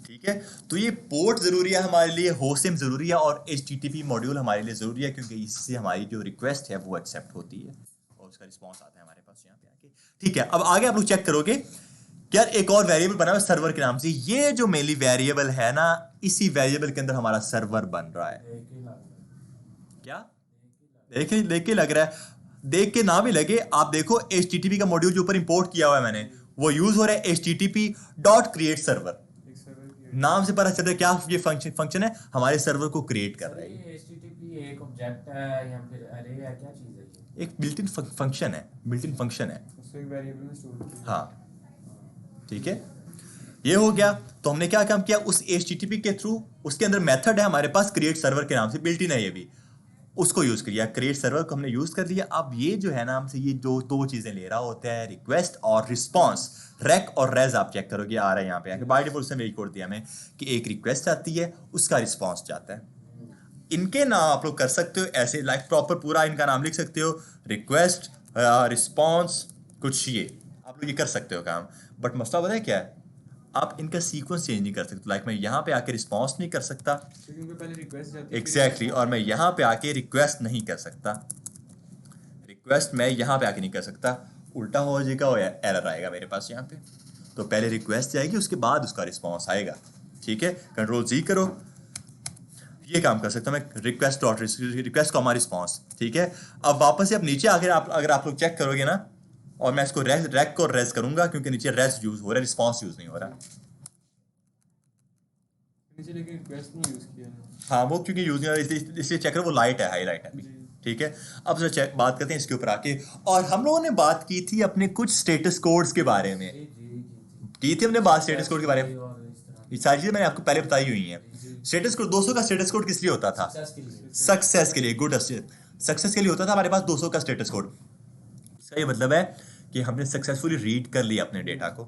ठीक है। तो ये पोर्ट जरूरी है हमारे लिए, होस्ट नेम जरूरी है, और HTTP मॉड्यूल हमारे लिए जरूरी है, क्योंकि इससे हमारी जो रिक्वेस्ट है वो एक्सेप्ट होती है और उसका रिस्पॉन्स आता है हमारे पास यहाँ पे आके, ठीक है। अब आगे आप लोग चेक करोगे कि यार एक और वेरिएबल बना हुआ है सर्वर के नाम से। ये जो मेनली वेरिएबल है ना, इसी वेरिएबल के अंदर हमारा सर्वर बन रहा है। एक ही लाख क्या देख के लग रहा है, देख के ना भी लगे, आप देखो HTTP का मॉड्यूल जो ऊपर इंपोर्ट किया हुआ है मैंने, वो यूज हो रहा है HTTP.create सर्वर। एक सर्वर नाम से पता चल रहा है क्या ये फंक्शन है, हमारे सर्वर को क्रिएट कर रहा है। ये HTTP एक ऑब्जेक्ट है या फिर अरे है, क्या चीज है ये? एक बिल्ट इन फंक्शन है, बिल्ट इन फंक्शन है, उसको एक वेरिएबल में स्टोर किया। हाँ, ठीक है। ये हो गया। तो हमने क्या काम किया, उस HTTP के थ्रू, उसके अंदर मेथड है हमारे पास क्रिएट सर्वर के नाम से, बिल्ट इन है ये भी, उसको यूज किया, क्रिएट सर्वर को हमने यूज कर लिया। अब ये जो है ना हमसे ये दो चीजें ले रहा होता है, रिक्वेस्ट और रिस्पॉन्स। रेक और रेज आप चेक करोगे आ रहा है यहाँ पे आके, बाय डिफॉल्ट से मेरी कोड दिया मैं कि एक रिक्वेस्ट आती है, उसका रिस्पॉन्स जाता है। इनके नाम आप लोग कर सकते हो ऐसे, लाइक प्रॉपर पूरा इनका नाम लिख सकते हो, रिक्वेस्ट रिस्पॉन्स कुछ, ये आप लोग ये कर सकते हो काम। बट मसला पता है क्या है, आप इनका सीक्वेंस चेंज नहीं कर सकते। लाइक मैं यहाँ पे आके रिस्पॉन्स नहीं कर सकता, क्योंकि उनको पहले रिक्वेस्ट जाती है, एग्जैक्टली, और मैं यहाँ पे आके रिक्वेस्ट नहीं कर सकता, रिक्वेस्ट मैं यहाँ पे आके नहीं कर सकता, उल्टा हो जाएगा और एरर आएगा मेरे पास यहाँ पे। तो पहले रिक्वेस्ट जाएगी, उसके बाद उसका रिस्पॉन्स आएगा, ठीक है। कंट्रोल जी करो, ये काम कर सकता हूँ मैं, रिक्वेस्ट कॉमा रिस्पॉन्स, ठीक है। अब वापस से अब नीचे आकर अगर आप लोग चेक करोगे ना, और मैं इसको रैक को रेज करूंगा, क्योंकि नीचे रेज यूज हो रहा है, रिस्पॉन्स यूज नहीं हो रहा। नीचे लेकिन रिक्वेस्ट नहीं यूज किया ना। हाँ, वो क्योंकि यूज नहीं हो रहा है, इसलिए चेक करो वो लाइट है, हाईलाइट है अभी, जी। ठीक है। अब सर चेक बात करते हैं इसके ऊपर आके, और हम लोगों ने बात की थी अपने कुछ स्टेटस कोड्स के बारे में, की थी हमने बात स्टेटस कोड के बारे में। और इस तरह ये सारी चीजें मैंने आपको पहले बताई हुई हैं। स्टेटस कोड 200 का स्टेटस कोड किस लिए होता था, सक्सेस के लिए। सक्सेस के लिए, गुड सक्सेस के लिए होता था हमारे पास 200 का स्टेटस कोड। इसका ये मतलब है कि हमने सक्सेसफुली रीड कर लिया अपने डेटा को,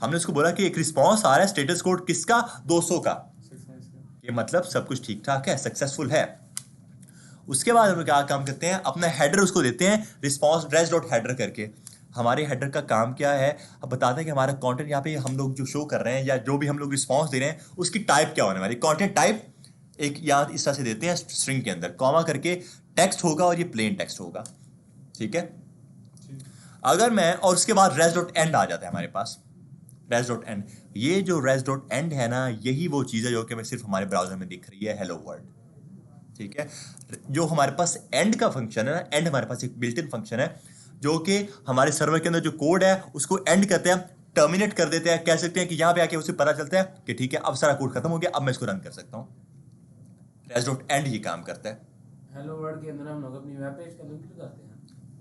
हमने उसको बोला कि एक रिस्पॉन्स आ रहा है स्टेटस कोड किसका, 200 का, सक्सेस का। ये मतलब सब कुछ ठीक ठाक है, सक्सेसफुल है। उसके बाद हम क्या काम करते हैं, अपना हेडर उसको देते हैं रिस्पॉन्स res.header करके। हमारे हेडर का काम क्या है, अब बताते हैं कि हमारा कंटेंट यहाँ पे हम लोग जो शो कर रहे हैं या जो भी हम लोग रिस्पॉन्स दे रहे हैं उसकी टाइप क्या होने वाली। कंटेंट टाइप एक यहाँ इस तरह से देते हैं स्ट्रिंग के अंदर कॉमा करके, टेक्स्ट होगा और ये प्लेन टेक्स्ट होगा, ठीक है। अगर मैं और उसके बाद res डॉट एंड आ जाता है हमारे पास, res डॉट एंड। ये जो res डॉट एंड है ना, यही वो चीज़ है जो कि हमें सिर्फ हमारे ब्राउजर में दिख रही है, हेलो वर्ल्ड, ठीक है। जो हमारे पास एंड का फंक्शन है ना, एंड हमारे पास एक बिल्ट इन फंक्शन है जो कि हमारे सर्वर के अंदर जो कोड है उसको एंड करते हैं, टर्मिनेट कर देते हैं, कह सकते हैं कि यहाँ पे आके उसे पता चलता है कि ठीक है अब सारा कोड खत्म हो गया, अब मैं इसको रन कर सकता हूँ। res डॉट एंड ही काम करता है। हेलो वर्ल्ड के अंदर हम लोग अपनी वेब पेज का लिंक लगाते हैं,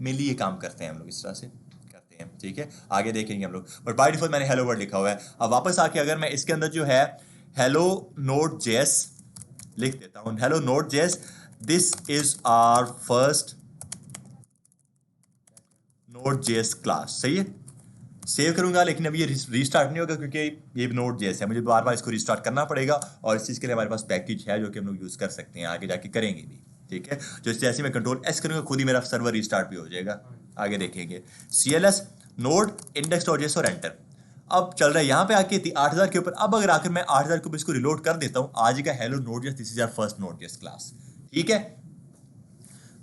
मेनली ये काम करते हैं हम लोग, इस तरह से करते हैं, ठीक है। आगे देखेंगे हम लोग, बट बाय डिफॉल्ट मैंने हेलो वर्ल्ड लिखा हुआ है। अब वापस आके अगर मैं इसके अंदर जो है हेलो नोड जेएस लिख देता हूँ, hello node JS, this is our first node JS class, सही है। सेव करूंगा लेकिन अब ये रीस्टार्ट नहीं होगा क्योंकि ये नोड जेएस है, मुझे बार बार इसको रीस्टार्ट करना पड़ेगा और इस चीज़ के लिए हमारे पास पैकेज है जो कि हम लोग यूज़ कर सकते हैं, आगे जाके करेंगे भी, ठीक है। जो जैसे मैं कंट्रोल एस करूंगा खुद ही मेरा सर्वर रीस्टार्ट भी हो जाएगा, आगे देखेंगे। CLS node index dot JS और एंटर। अब चल रहा है यहाँ पे आके 8000 के ऊपर। अब अगर आकर मैं 8000 के ऊपर इसको रिलोड कर देता हूँ, आज का hello node JS, this is our first node JS class, ठीक है।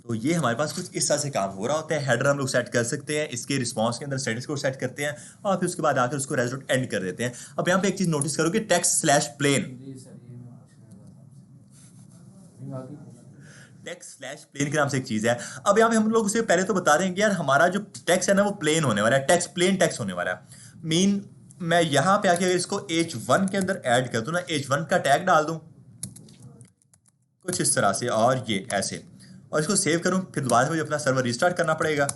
तो ये हमारे पास कुछ इस तरह से काम हो रहा होता है। हेडर हम लोग सेट कर सकते हैं, इसके रिस्पांस के अंदर स्टेटस कोड सेट करते हैं और फिर उसके बाद आकर उसको res डॉट एंड कर देते हैं। अब यहाँ पे एक चीज नोटिस करो कि टेक्स्ट स्लैश प्लेन, जी सर ये मैं पूछने वाला था आपसे, बाकी पूछना। टेक्स्ट स्लैश प्लेन के नाम से एक चीज है। अब यहाँ पे हम लोग उसे पहले तो बता रहे हैं कि यार हमारा जो टेक्स्ट है ना वो प्लेन होने वाला है, टेक्स्ट प्लेन टेक्स्ट होने वाला है। मीन मैं यहाँ पे आके अगर इसको H1 के अंदर ऐड कर दूं ना, H1 का टैग डाल दूं कुछ इस तरह से और ये ऐसे, और इसको सेव करूं, फिर दोबारा से मुझे अपना सर्वर रिस्टार्ट करना पड़ेगा।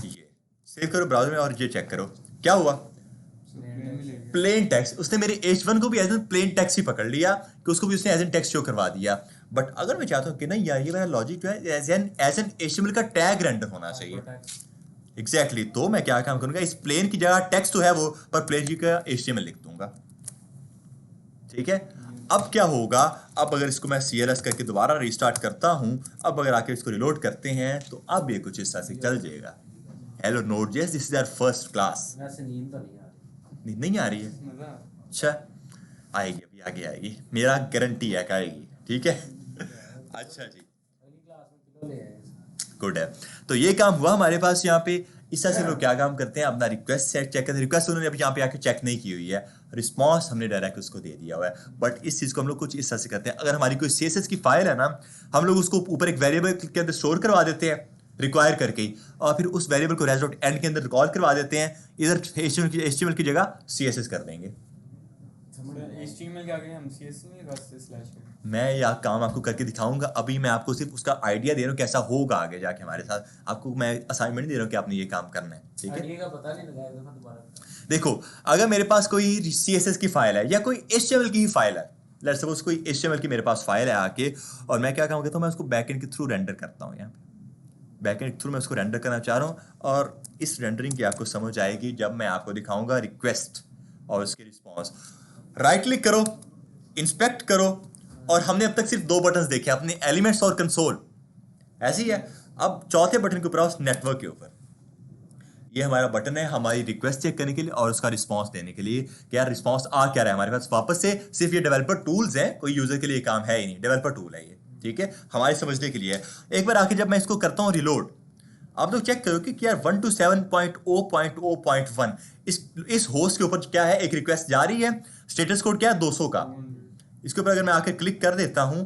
ये सेव करो ब्राउजर में और ये चेक करो क्या हुआ, प्लेन टेक्स्ट। उसने मेरे H1 को भी एज एन प्लेन टेक्स्ट ही पकड़ लिया कि उसको भी उसने एज एन टेक्स्ट शो करवा दिया। बट अगर मैं चाहता हूँ कि नहीं यार ये मेरा लॉजिक जो है एज एन HTML का टैग रेंडर होना चाहिए, एग्जैक्टली तो मैं क्या काम करूंगा, इस प्लेन की जगह टेक्स्ट तो है वो, पर प्लेन की का HTML लिख दूंगा, ठीक है। अब क्या होगा, अब अगर इसको मैं CLS करके दोबारा रिस्टार्ट करता हूं, अब अगर आके इसको रिलोड करते हैं तो अब ये कुछ इस तरह से चल जाएगा, hello node JS, this is our first class. वैसे नींद तो नहीं आ रही, नींद नहीं आ रही है, मजा। अच्छा आएगी, अभी आगे आएगी, मेरा गारंटी है कि आएगी, ठीक है। अच्छा जी, अगली क्लास में किलो ले आए। गुड है। तो ये काम हुआ हमारे पास यहाँ पे। इस तरह से लोग क्या काम करते हैं, अपना रिक्वेस्ट सेट चेक करते हैं। रिक्वेस्ट उन्होंने अभी यहाँ पे आके चेक नहीं की हुई है, रिस्पांस हमने डायरेक्ट उसको दे दिया हुआ है। बट इस चीज़ को हम लोग कुछ इस तरह से करते हैं, अगर हमारी कोई CSS की फाइल है ना, हम लोग उसको ऊपर एक वेरिएबल के अंदर स्टोर करवा देते हैं रिक्वायर करके ही, और फिर उस वेरिएबल को res डॉट एंड के अंदर कॉल करवा देते हैं, इधर HTML की जगह CSS कर देंगे। HTML क्या करें हम, CSS नहीं बस स्लैश करें। मैं यह काम आपको करके दिखाऊंगा, अभी मैं आपको सिर्फ उसका आइडिया दे रहा हूँ कैसा होगा आगे जाके हमारे साथ। आपको मैं असाइनमेंट दे रहा हूँ कि आपने ये काम करना है, ठीक है। आइडिया का पता नहीं लगाया था, दोबारा बता। देखो अगर मेरे पास कोई CSS की फाइल है या कोई HTML की ही फाइल है, लेट्स सपोज कोई HTML की मेरे पास फाइल है आके, और मैं क्या काम करता हूँ, मैं उसको बैकएंड के थ्रू रेंडर करता हूँ। यहाँ पे बैकएंड के थ्रू मैं उसको रेंडर करना चाह रहा हूँ, और इस रेंडरिंग की आपको समझ आएगी जब मैं आपको दिखाऊंगा रिक्वेस्ट और उसके रिस्पॉन्स। राइट क्लिक करो, इंस्पेक्ट करो, और हमने अब तक सिर्फ 2 बटन देखे अपने, एलिमेंट्स और कंसोल, ऐसी है। अब चौथे बटन के ऊपर आओ, नेटवर्क के ऊपर। ये हमारा बटन है हमारी रिक्वेस्ट चेक करने के लिए और उसका रिस्पांस देने के लिए कि यार रिस्पांस आ क्या रहा है हमारे पास। वापस से सिर्फ ये डेवलपर टूल्स हैं, कोई यूजर के लिए काम है ही नहीं, डेवलपर टूल है ये, ठीक है, हमारे समझने के लिए है। एक बार आके जब मैं इसको करता हूँ रिलोड, आप लोग चेक करो कि यार 127.0.0.1 इस होस्ट के ऊपर क्या है, एक रिक्वेस्ट जा रही है, स्टेटस कोड क्या है 200 का। इसके ऊपर अगर मैं आकर क्लिक कर देता हूँ,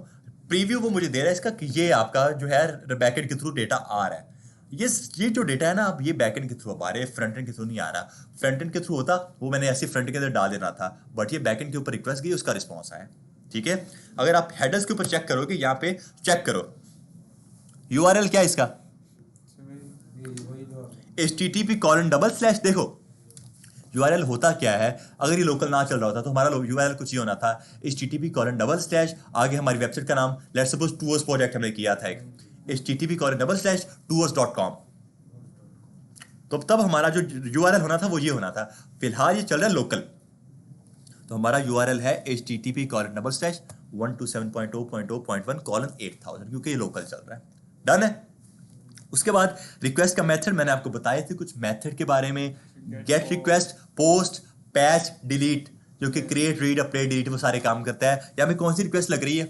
प्रीव्यू वो मुझे दे रहा है इसका कि ये आपका जो है बैकएंड के थ्रू डेटा आ रहा है। ये जो डेटा है ना, अब ये बैकएंड के थ्रू आ रहा है, फ्रंट एंड के थ्रू नहीं आ रहा। फ्रंट एंड के थ्रू होता वो मैंने ऐसे फ्रंट के अंदर डाल देना था, बट ये बैकएंड के ऊपर रिक्वेस्ट गई, उसका रिस्पॉन्स आया, ठीक है। अगर आप हेडर्स के ऊपर चेक करोगे, यहाँ पे चेक करो URL क्या है इसका, वही जो http:// देखो URL होता क्या है। अगर ये लोकल ना चल रहा होता तो हमारा URL कुछ ही होना था, http:// आगे हमारी वेबसाइट का नाम, लेट्स सपोज टूवर्स प्रोजेक्ट हमने किया था एक, http:// tours.com, तो तब हमारा जो URL होना था वो ये होना था। फिलहाल ये चल रहा है लोकल, तो हमारा URL है http:// 127.0.0.1:8000, क्योंकि ये लोकल चल रहा है। डन है, उसके बाद रिक्वेस्ट का मेथड मैंने आपको बताए थे कुछ मेथड के बारे में, gate request, post, patch, delete, जो कि क्रिएट, रीड, अपडेट, डिलीट वो सारे काम करता है। यहाँ पे कौन सी रिक्वेस्ट लग रही है?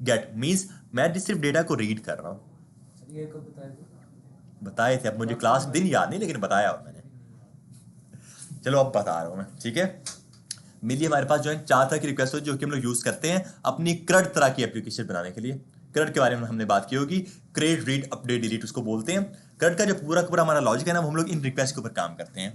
गेट मीन्स मैं सिर्फ डेटा को रीड कर रहा हूँ। ये को बताए थे, अब मुझे क्लास दिन याद नहीं लेकिन बताया मैंने। चलो अब बता रहा हूँ मैं, ठीक है। मिली हमारे पास जो है 4 तरह की रिक्वेस्ट हो जो कि हम लोग यूज करते हैं अपनी CRUD तरह की एप्लीकेशन बनाने के लिए। CRUD के बारे में हमने बात की होगी, क्रिएट, रीड, अपडेट, डिलीट उसको बोलते हैं। CRUD का जो पूरा का पूरा हमारा लॉजिक है ना, वो हम लोग इन रिक्वेस्ट के ऊपर काम करते हैं।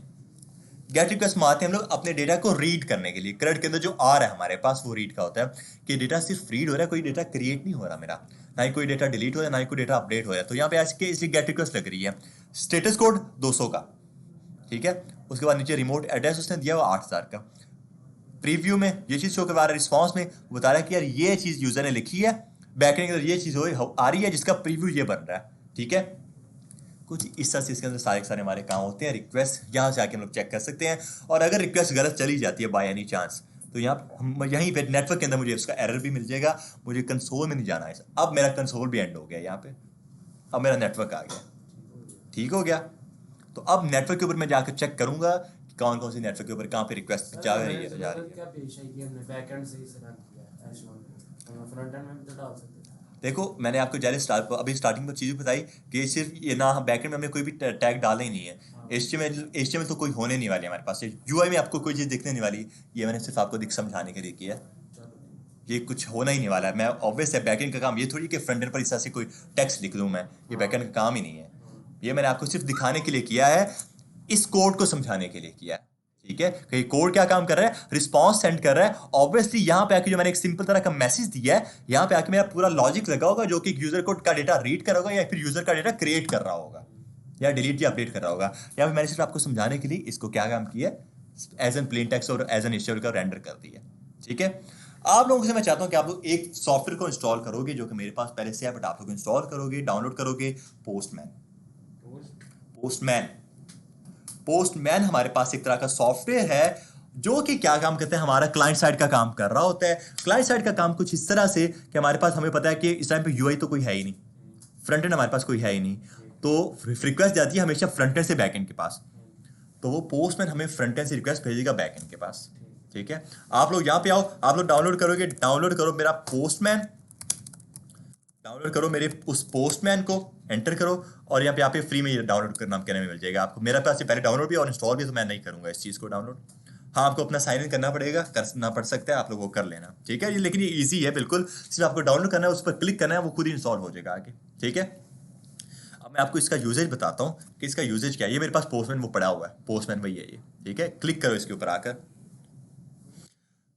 गेट रिक्वेस्ट में आते हैं हम लोग अपने डेटा को रीड करने के लिए। CRUD के अंदर जो आर है हमारे पास वो रीड का होता है कि डेटा सिर्फ रीड हो रहा है, कोई डेटा क्रिएट नहीं हो रहा मेरा, ना ही कोई डेटा डिलीट हो रहा है, ना ही कोई डेटा अपडेट हो रहा है। तो यहाँ पे आज के इसलिए गेट रिक्वेस्ट लग रही है। स्टेटस कोड 200 का, ठीक है। उसके बाद नीचे रिमोट एड्रेस उसने दिया हुआ 8000 का। प्रीव्यू में ये चीज़ शो करवा रहा है, रिस्पॉन्स में बता रहा है कि यार ये चीज़ यूजर ने लिखी है, बैकएंड के अंदर ये चीज़ आ रही है जिसका प्रीव्यू ये बन रहा है, ठीक है। कुछ इस तरह से इसके अंदर सारे हमारे काम होते हैं। रिक्वेस्ट यहाँ से आके हम लोग चेक कर सकते हैं, और अगर रिक्वेस्ट गलत चली जाती है बाय एनी चांस, तो यहाँ यहीं पे नेटवर्क के अंदर मुझे उसका एरर भी मिल जाएगा, मुझे कंसोल में नहीं जाना है। अब मेरा कंसोल भी एंड हो गया यहाँ पे, अब मेरा नेटवर्क आ गया, ठीक हो गया। तो अब नेटवर्क के ऊपर मैं जाकर चेक करूंगा कि कौन कौन सी नेटवर्क के ऊपर कहाँ पे रिक्वेस्ट जा रही है, जा रही है। क्या पेश है कि हमने बैकएंड से ही रन किया है, हम फ्रंट एंड में भी तो डाल सकते हैं। देखो मैंने आपको जैसे अभी स्टार्टिंग में चीज़ बताई कि सिर्फ ये ना बैकएंड में हमने कोई भी टैग डाले ही नहीं है। HTML तो कोई होने नहीं वाली हमारे पास, UI में आपको कोई चीज़ दिखने नहीं वाली, ये मैंने सिर्फ आपको समझाने के लिए किया है। ये कुछ होना ही नहीं वाला है। मैं ऑब्वियस है बैकएंड का काम ये थोड़ी कि फ्रंट एंड पर इस तरह से कोई टेक्स्ट लिख दूँ मैं, ये बैकएंड का काम ही नहीं है। ये मैंने आपको सिर्फ दिखाने के लिए किया है, इस कोड को समझाने के लिए किया है, ठीक है। कि कोड क्या काम कर रहा है, रिस्पॉन्स सेंड कर रहा है। ऑब्वियसली यहाँ पे आके जो मैंने एक सिंपल तरह का मैसेज दिया है, यहाँ पे आके मेरा पूरा लॉजिक लगा होगा जो कि यूजर कोड का डेटा रीड कर रहा होगा या फिर यूजर का डेटा क्रिएट कर रहा होगा या डिलीट या अपडेट कर रहा होगा। यहाँ पे मैंने सिर्फ आपको समझाने के लिए इसको क्या काम किया है, एज एन प्लेन टेक्स्ट और एज एन HTML का रेंडर कर दिया, ठीक है। आप लोगों से मैं चाहता हूँ कि आप लोग एक सॉफ्टवेयर को इंस्टॉल करोगे जो कि मेरे पास पहले से है, बट आप लोग इंस्टॉल करोगे, डाउनलोड करोगे, पोस्टमैन हमारे पास एक तरह का सॉफ्टवेयर है जो कि क्या काम करते हैं, हमारा क्लाइंट साइड का काम कर रहा होता है। क्लाइंट साइड का काम कुछ इस तरह से कि हमारे पास, हमें पता है कि इस टाइम पे UI तो कोई है ही नहीं, फ्रंट एंड हमारे पास कोई है ही नहीं, तो रिक्वेस्ट जाती है हमेशा फ्रंट एंड से बैक एंड के पास। तो वो पोस्टमैन हमें फ्रंट एंड से रिक्वेस्ट भेजेगा बैक एंड के पास, ठीक है। आप लोग यहाँ पे आओ, आप लोग डाउनलोड करोगे, डाउनलोड करो मेरा पोस्टमैन, डाउनलोड करो मेरे उस पोस्टमैन को, एंटर करो, और यहाँ पे फ्री में डाउनलोड करना करने में मिल जाएगा आपको। मेरा पास से पहले डाउनलोड भी और इंस्टॉल भी, तो मैं नहीं करूँगा इस चीज़ को डाउनलोड। हाँ, आपको अपना साइन इन करना पड़ेगा, करना पड़ सकता है, आप लोग वो कर लेना, ठीक है। लेकिन ये ईजी है बिल्कुल, सिर्फ आपको डाउनलोड करना है, उस पर क्लिक करना है, वो खुद ही इंस्टॉल हो जाएगा आगे, ठीक है। अब मैं आपको इसका यूजेज बताता हूँ कि इसका यूजेज क्या है। ये मेरे पास पोस्टमैन वो पड़ा हुआ है, पोस्टमैन वही है ये, ठीक है। क्लिक करो इसके ऊपर आकर।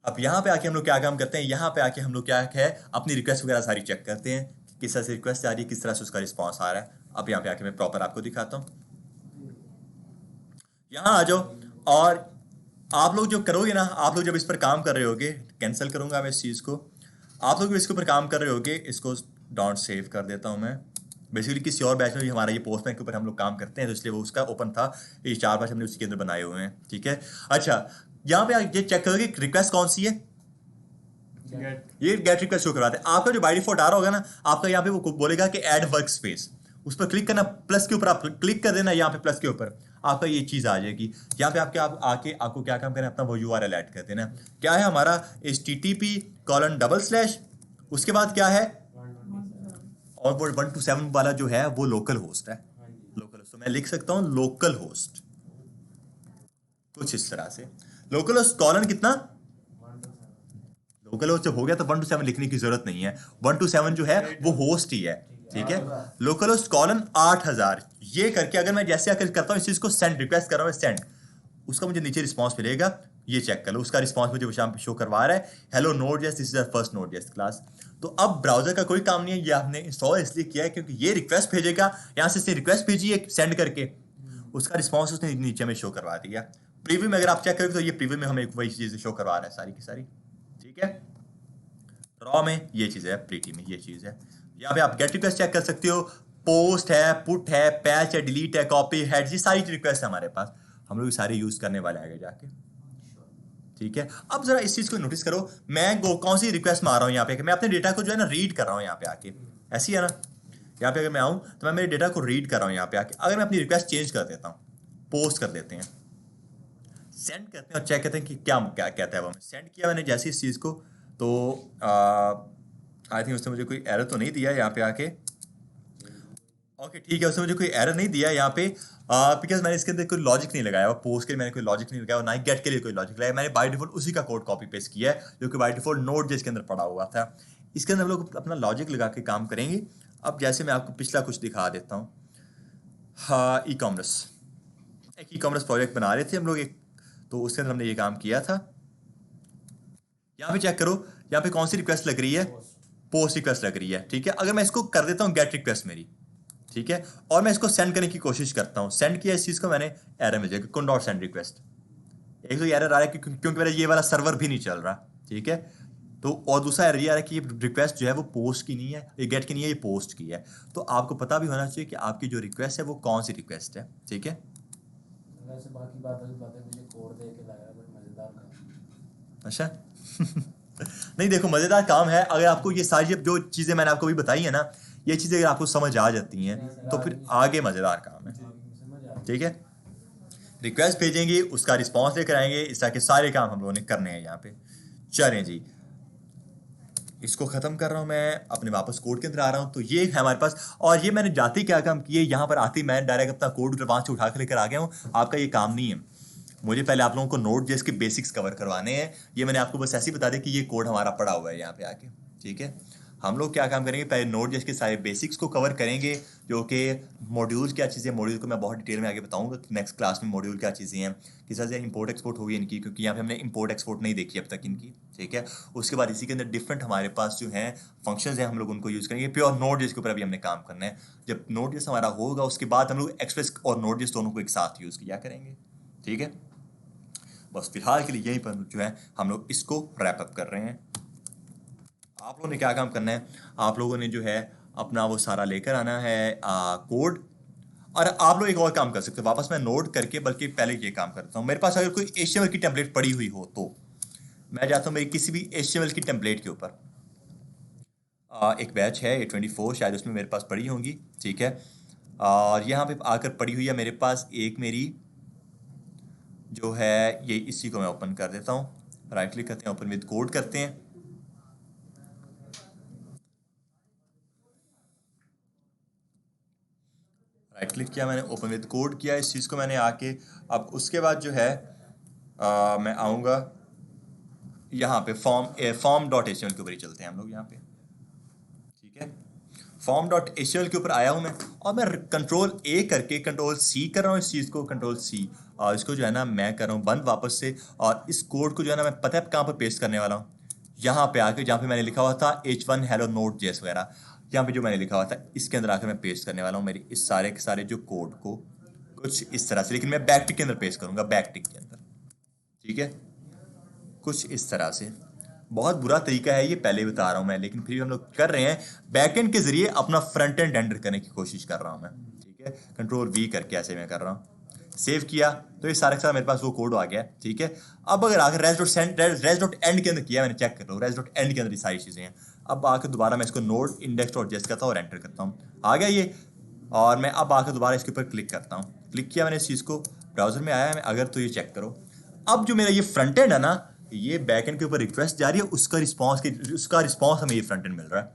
अब यहाँ पे आके हम लोग क्या काम करते हैं, यहाँ पे आके हम लोग क्या है अपनी रिक्वेस्ट वगैरह सारी चेक करते हैं, किस तरह से रिक्वेस्ट आ रही है, किस तरह से उसका रिस्पॉन्स आ रहा है। अब यहाँ पे आके मैं प्रॉपर आपको दिखाता हूँ। यहाँ आ जाओ, और आप लोग जो करोगे ना, आप लोग जब इस पर काम कर रहे होगे, कैंसिल करूंगा मैं इस चीज़ को, आप लोग इसके ऊपर काम कर रहे होगे, इसको डॉट सेव कर देता हूँ मैं। बेसिकली किसी और बैच में भी हमारा ये पोस्टमैन के ऊपर हम लोग काम करते हैं, तो इसलिए वो उसका ओपन था, ये 4 बैच हमने उसी के अंदर बनाए हुए हैं, ठीक है। अच्छा, यहाँ पे ये चेक करोगे रिक्वेस्ट कौन सी है, ये गेट रिक्वेस्ट शो करवाते हैं। आपका जो बाय डिफॉल्ट आ रहा होगा ना, आपका यहाँ पे वो बोलेगा कि ऐड वर्क स्पेस, उस पर क्लिक करना, प्लस के ऊपर आप क्लिक कर देना, यहाँ पे प्लस के ऊपर आपका ये चीज़ आ जाएगी। यहाँ पे आप आके आपको क्या काम करना है, अपना वो URL ऐड कर देना। क्या है हमारा http:// उसके बाद क्या है, और वो 127 वाला जो है वो लोकल होस्ट है, लोकल होस्ट। तो मैं लिख सकता हूँ लोकल होस्ट कुछ इस तरह से, लोकल होस्ट कॉलन कितना, लोकल होस्ट जब हो गया तो 127 लिखने की जरूरत नहीं है, 127 जो है वो होस्ट ही है, ठीक है। लोकल होस्ट कॉलन 8000, ये करके अगर मैं जैसे आकर करता हूँ इस चीज को, सेंड रिक्वेस्ट कर रहा हूँ, सेंड, उसका मुझे नीचे रिस्पांस मिलेगा, ये चेक कर लो, उसका रिस्पांस मुझे शो करवा रहा है, hello node JS, this is our first node JS class. तो अब ब्राउजर का कोई काम नहीं है, ये आपने इंस्टॉल इसलिए किया है क्योंकि ये रिक्वेस्ट भेजेगा, यहाँ से इसने रिक्वेस्ट भेजी है सेंड करके, उसका रिस्पांस उसने नीचे में शो करवा दिया। प्रीव्यू में अगर आप चेक करोगे तो ये प्रीव्यू में हमें वही चीज़ शो करवा रहा है सारी की सारी, ठीक है। रॉ में ये चीज़ है, प्रीटी में ये चीज़ है। यहाँ पे आप गेट रिक्वेस्ट चेक कर सकते हो, पोस्ट है, पुट है, पैच है, डिलीट है, कॉपी है, ये सारी रिक्वेस्ट है हमारे पास, हम लोग सारे यूज करने वाले आगे जाके, ठीक है। अब जरा इस चीज को नोटिस करो, मैं कौन सी रिक्वेस्ट मार रहा हूँ यहाँ पे, मैं अपने डेटा को जो है ना रीड कर रहा हूँ यहाँ पे आके, ऐसी है ना, यहाँ पे अगर मैं आऊँ तो मैं मेरे डेटा को रीड कर रहा हूँ यहाँ पे आके। अगर मैं अपनी रिक्वेस्ट चेंज कर देता हूँ, पोस्ट कर देते हैं, सेंड करते हैं और चेक करते हैं कि क्या क्या कहता है वो। सेंड किया मैंने जैसे इस चीज़ को, तो आई थिंक उसने मुझे कोई एरर तो नहीं दिया यहाँ पे आके। ओके ठीक है, उसने मुझे कोई एरर नहीं दिया यहाँ पे, बिकॉज मैंने इसके अंदर कोई लॉजिक नहीं लगाया, और पोस्ट के लिए मैंने कोई लॉजिक नहीं लगाया, और ना ही गेट के लिए कोई लॉजिक लगाया। मैंने बाय डिफॉल्ट उसी का कोड कॉपी पेस्ट किया है जो कि बाय डिफॉल्ट नोड जिसके अंदर पड़ा हुआ था। इसके अंदर हम लोग अपना लॉजिक लगा के काम करेंगे। अब जैसे मैं आपको पिछला कुछ दिखा देता हूँ। हाँ, ई कॉमर्स, एक ई कॉमर्स प्रोजेक्ट बना रहे थे हम लोग एक, तो उसके अंदर हमने ये काम किया था। यहाँ पे चेक करो, यहाँ पे कौन सी रिक्वेस्ट लग रही है, पोस्ट रिक्वेस्ट लग रही है। ठीक है, अगर मैं इसको कर देता हूँ गेट रिक्वेस्ट मेरी, ठीक है, और मैं इसको सेंड करने की कोशिश करता हूँ, सेंड किया इस चीज़ को मैंने, एरर मिल जाएगा कुड नॉट सेंड रिक्वेस्ट। एक तो एरर आ रहा है क्योंकि मेरा ये वाला सर्वर भी नहीं चल रहा, ठीक है। तो और दूसरा एरर ये आ रहा है कि ये रिक्वेस्ट जो है वो पोस्ट की नहीं है, ये गेट की नहीं है, ये पोस्ट की है। तो आपको पता भी होना चाहिए कि आपकी जो रिक्वेस्ट है वो कौन सी रिक्वेस्ट है, ठीक है। वैसे बाकी बातें मुझे कोड देख के लग रहा है बट मज़ेदार काम। अच्छा नहीं देखो, मज़ेदार काम है। अगर आपको ये सारी जो चीज़ें मैंने आपको भी बताई है ना, ये चीज़ें अगर आपको समझ आ जाती हैं तो फिर आगे मज़ेदार काम है, समझ आ ठीक है। रिक्वेस्ट भेजेंगे, उसका रिस्पॉन्स लेकर आएंगे, इस तरह के सारे काम हम लोगों ने करने हैं यहाँ पे। चलें जी, इसको ख़त्म कर रहा हूँ मैं, अपने वापस कोड के अंदर आ रहा हूँ। तो ये है हमारे पास, और ये मैंने जाते ही क्या काम किए, यहाँ पर आते ही मैं डायरेक्ट अपना कोड वहाँ से उठा कर लेकर आ गया हूँ। आपका ये काम नहीं है, मुझे पहले आप लोगों को नोड जेएस के बेसिक्स कवर करवाने हैं। ये मैंने आपको बस ऐसे ही बता दिया कि ये कोड हमारा पड़ा हुआ है यहाँ पे आके, ठीक है। हम लोग क्या काम करेंगे, पहले नोड जेएस के सारे बेसिक्स को कवर करेंगे, जो कि मॉड्यूल्स क्या चीज़ें, मॉड्यूल को मैं बहुत डिटेल में आगे बताऊंगा कि नेक्स्ट क्लास में मॉड्यूल क्या चीज़ें हैं, किस तरह से इंपोर्ट एक्सपोर्ट होगी इनकी, क्योंकि यहाँ पे हमने इंपोर्ट एक्सपोर्ट नहीं देखी अब तक इनकी, ठीक है। उसके बाद इसी के अंदर डिफरेंट हमारे पास जो हैं फंक्शंस हैं, हम लोग उनको यूज़ करेंगे। प्योर नोड जेएस के ऊपर अभी हमने काम करना है। जब नोड जेएस हमारा होगा उसके बाद हम लोग एक्सप्रेस और नोड जेएस दोनों को एक साथ यूज़ किया करेंगे, ठीक है। बस फिलहाल के लिए यहीं पर जो है हम लोग इसको रैप अप कर रहे हैं। आप लोगों ने क्या काम करना है, आप लोगों ने जो है अपना वो सारा लेकर आना है कोड, और आप लोग एक और काम कर सकते हो, वापस मैं नोट करके, बल्कि पहले ये काम करता हूँ। मेरे पास अगर कोई HTML की टेम्पलेट पड़ी हुई हो तो मैं जाता हूँ मेरी किसी भी HTML की टेम्पलेट के ऊपर, एक बैच है A24 शायद, उसमें मेरे पास पड़ी होंगी, ठीक है। और यहाँ पे आकर पड़ी हुई है मेरे पास एक मेरी जो है ये, इसी को मैं ओपन कर देता हूँ, राइट क्लिक करते हैं, ओपन विद कोड करते हैं। राइट क्लिक किया मैंने, ओपन विद कोड किया, इस चीज़ को मैंने आके, अब उसके बाद जो है मैं आऊँगा यहाँ पे फॉर्म.html के ऊपर ही चलते हैं हम लोग यहाँ पे, ठीक है। फॉर्म.html के ऊपर आया हूँ मैं, और मैं Ctrl+A करके Ctrl+C कर रहा हूँ इस चीज़ को, Ctrl+C, और इसको जो है ना मैं कर रहा हूँ बंद वापस से। और इस कोड को जो है ना मैं पता है कहाँ पर पेस्ट करने वाला हूँ, यहाँ पे आके जहाँ पे मैंने लिखा हुआ था H1 hello node.js वगैरह, यहाँ पे जो मैंने लिखा हुआ था इसके अंदर आकर मैं पेस्ट करने वाला हूँ मेरी इस सारे के सारे जो कोड को, कुछ इस तरह से। लेकिन मैं बैकटिक के अंदर पेस्ट करूँगा, बैकटिक के अंदर, ठीक है, कुछ इस तरह से। बहुत बुरा तरीका है ये, पहले बता रहा हूँ मैं, लेकिन फिर भी हम लोग कर रहे हैं। बैकएंड के जरिए अपना फ्रंट एंड रेंडर करने की कोशिश कर रहा हूँ मैं, ठीक है। Ctrl+V करके ऐसे मैं कर रहा हूँ, सेव किया तो ये सारे के सारा मेरे पास वो कोड आ गया, ठीक है। अब अगर आकर res.end के अंदर किया मैंने, चेक कर लो, res.end के अंदर ये सारी चीज़ें हैं। अब आकर दोबारा मैं इसको नोड index.js करता हूँ और एंटर करता हूँ, आ गया ये। और मैं अब आकर दोबारा इसके ऊपर क्लिक करता हूँ, क्लिक किया मैंने इस चीज़ को, ब्राउजर में आया है अगर, तो ये चेक करो। अब जो मेरा ये फ्रंट एंड है ना, ये बैकएंड के ऊपर रिक्वेस्ट जा रही है, उसका रिस्पॉन्स हमें ये फ्रंट एंड मिल रहा है।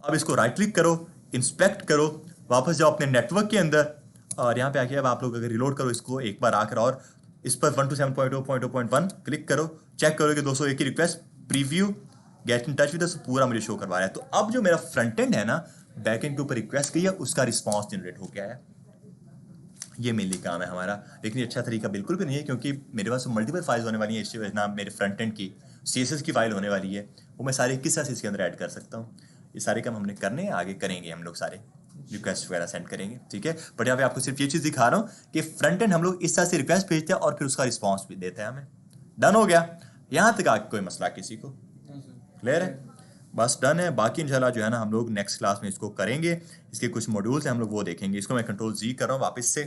अब इसको राइट क्लिक करो, इंस्पेक्ट करो, वापस जाओ अपने नेटवर्क के अंदर, और यहाँ पे आके अब आप लोग अगर रिलोड करो इसको एक बार आकर, और इस पर 127.0.0.1 क्लिक करो, चेक करो कि 201 की request, preview, get in touch with us पूरा मुझे शो करवा रहा है। तो अब जो मेरा फ्रंट एंड है ना, बैकएंड के ऊपर रिक्वेस्ट गई है, उसका रिस्पॉन्स जनरेट हो गया है। ये मेनली काम है हमारा, लेकिन ये अच्छा तरीका बिल्कुल भी नहीं है, क्योंकि मेरे पास मल्टीपल फाइल्स होने वाली है ना, मेरे फ्रंट एंड की CSS की फाइल होने वाली है, वो मैं सारे किस तरह से इसके अंदर ऐड कर सकता हूँ। ये सारे काम हमने करने हैं, आगे करेंगे हम लोग, सारे रिक्वेस्ट वगैरह सेंड करेंगे, ठीक है। बट यहाँ पे आपको सिर्फ ये चीज़ दिखा रहा हूँ कि फ्रंट एंड हम लोग इस तरह से रिक्वेस्ट भेजते हैं और फिर उसका रिस्पॉन्स भी देते हैं हमें। डन हो गया यहाँ तक, आगे कोई मसला किसी को क्लियर है? बस डन है। बाकी इंशाल्लाह जो है ना हम लोग नेक्स्ट क्लास में इसको करेंगे, इसके कुछ मॉड्यूल्स हैं हम लोग वो देखेंगे। इसको मैं Ctrl+Z कर रहा हूँ वापस से,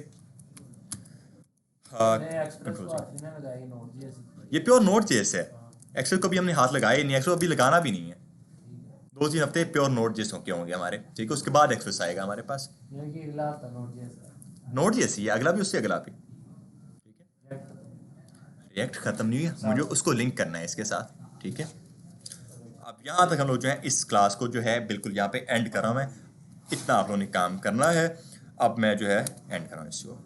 ये प्योर नोड जेएस है, एक्सेल को भी हमने हाथ लगाया नहीं, एक्सेल अभी लगाना भी नहीं है, 2-3 हफ्ते प्योर नोड जेस के होंगे हमारे, ठीक है। उसके बाद एक्सप्रेस आएगा हमारे पास। ये कि अगला हफ्ता नोट.जेएस नोड जेस ही है अगला भी, उससे अगला भी, ठीक है। रिएक्ट खत्म नहीं है, मुझे उसको लिंक करना है इसके साथ, ठीक है। अब यहाँ तक हम लोग जो है इस क्लास को जो है बिल्कुल यहाँ पे एंड कर रहा हूँ मैं। इतना आप लोगों ने काम करना है। अब मैं जो है एंड कर रहा हूँ इसको।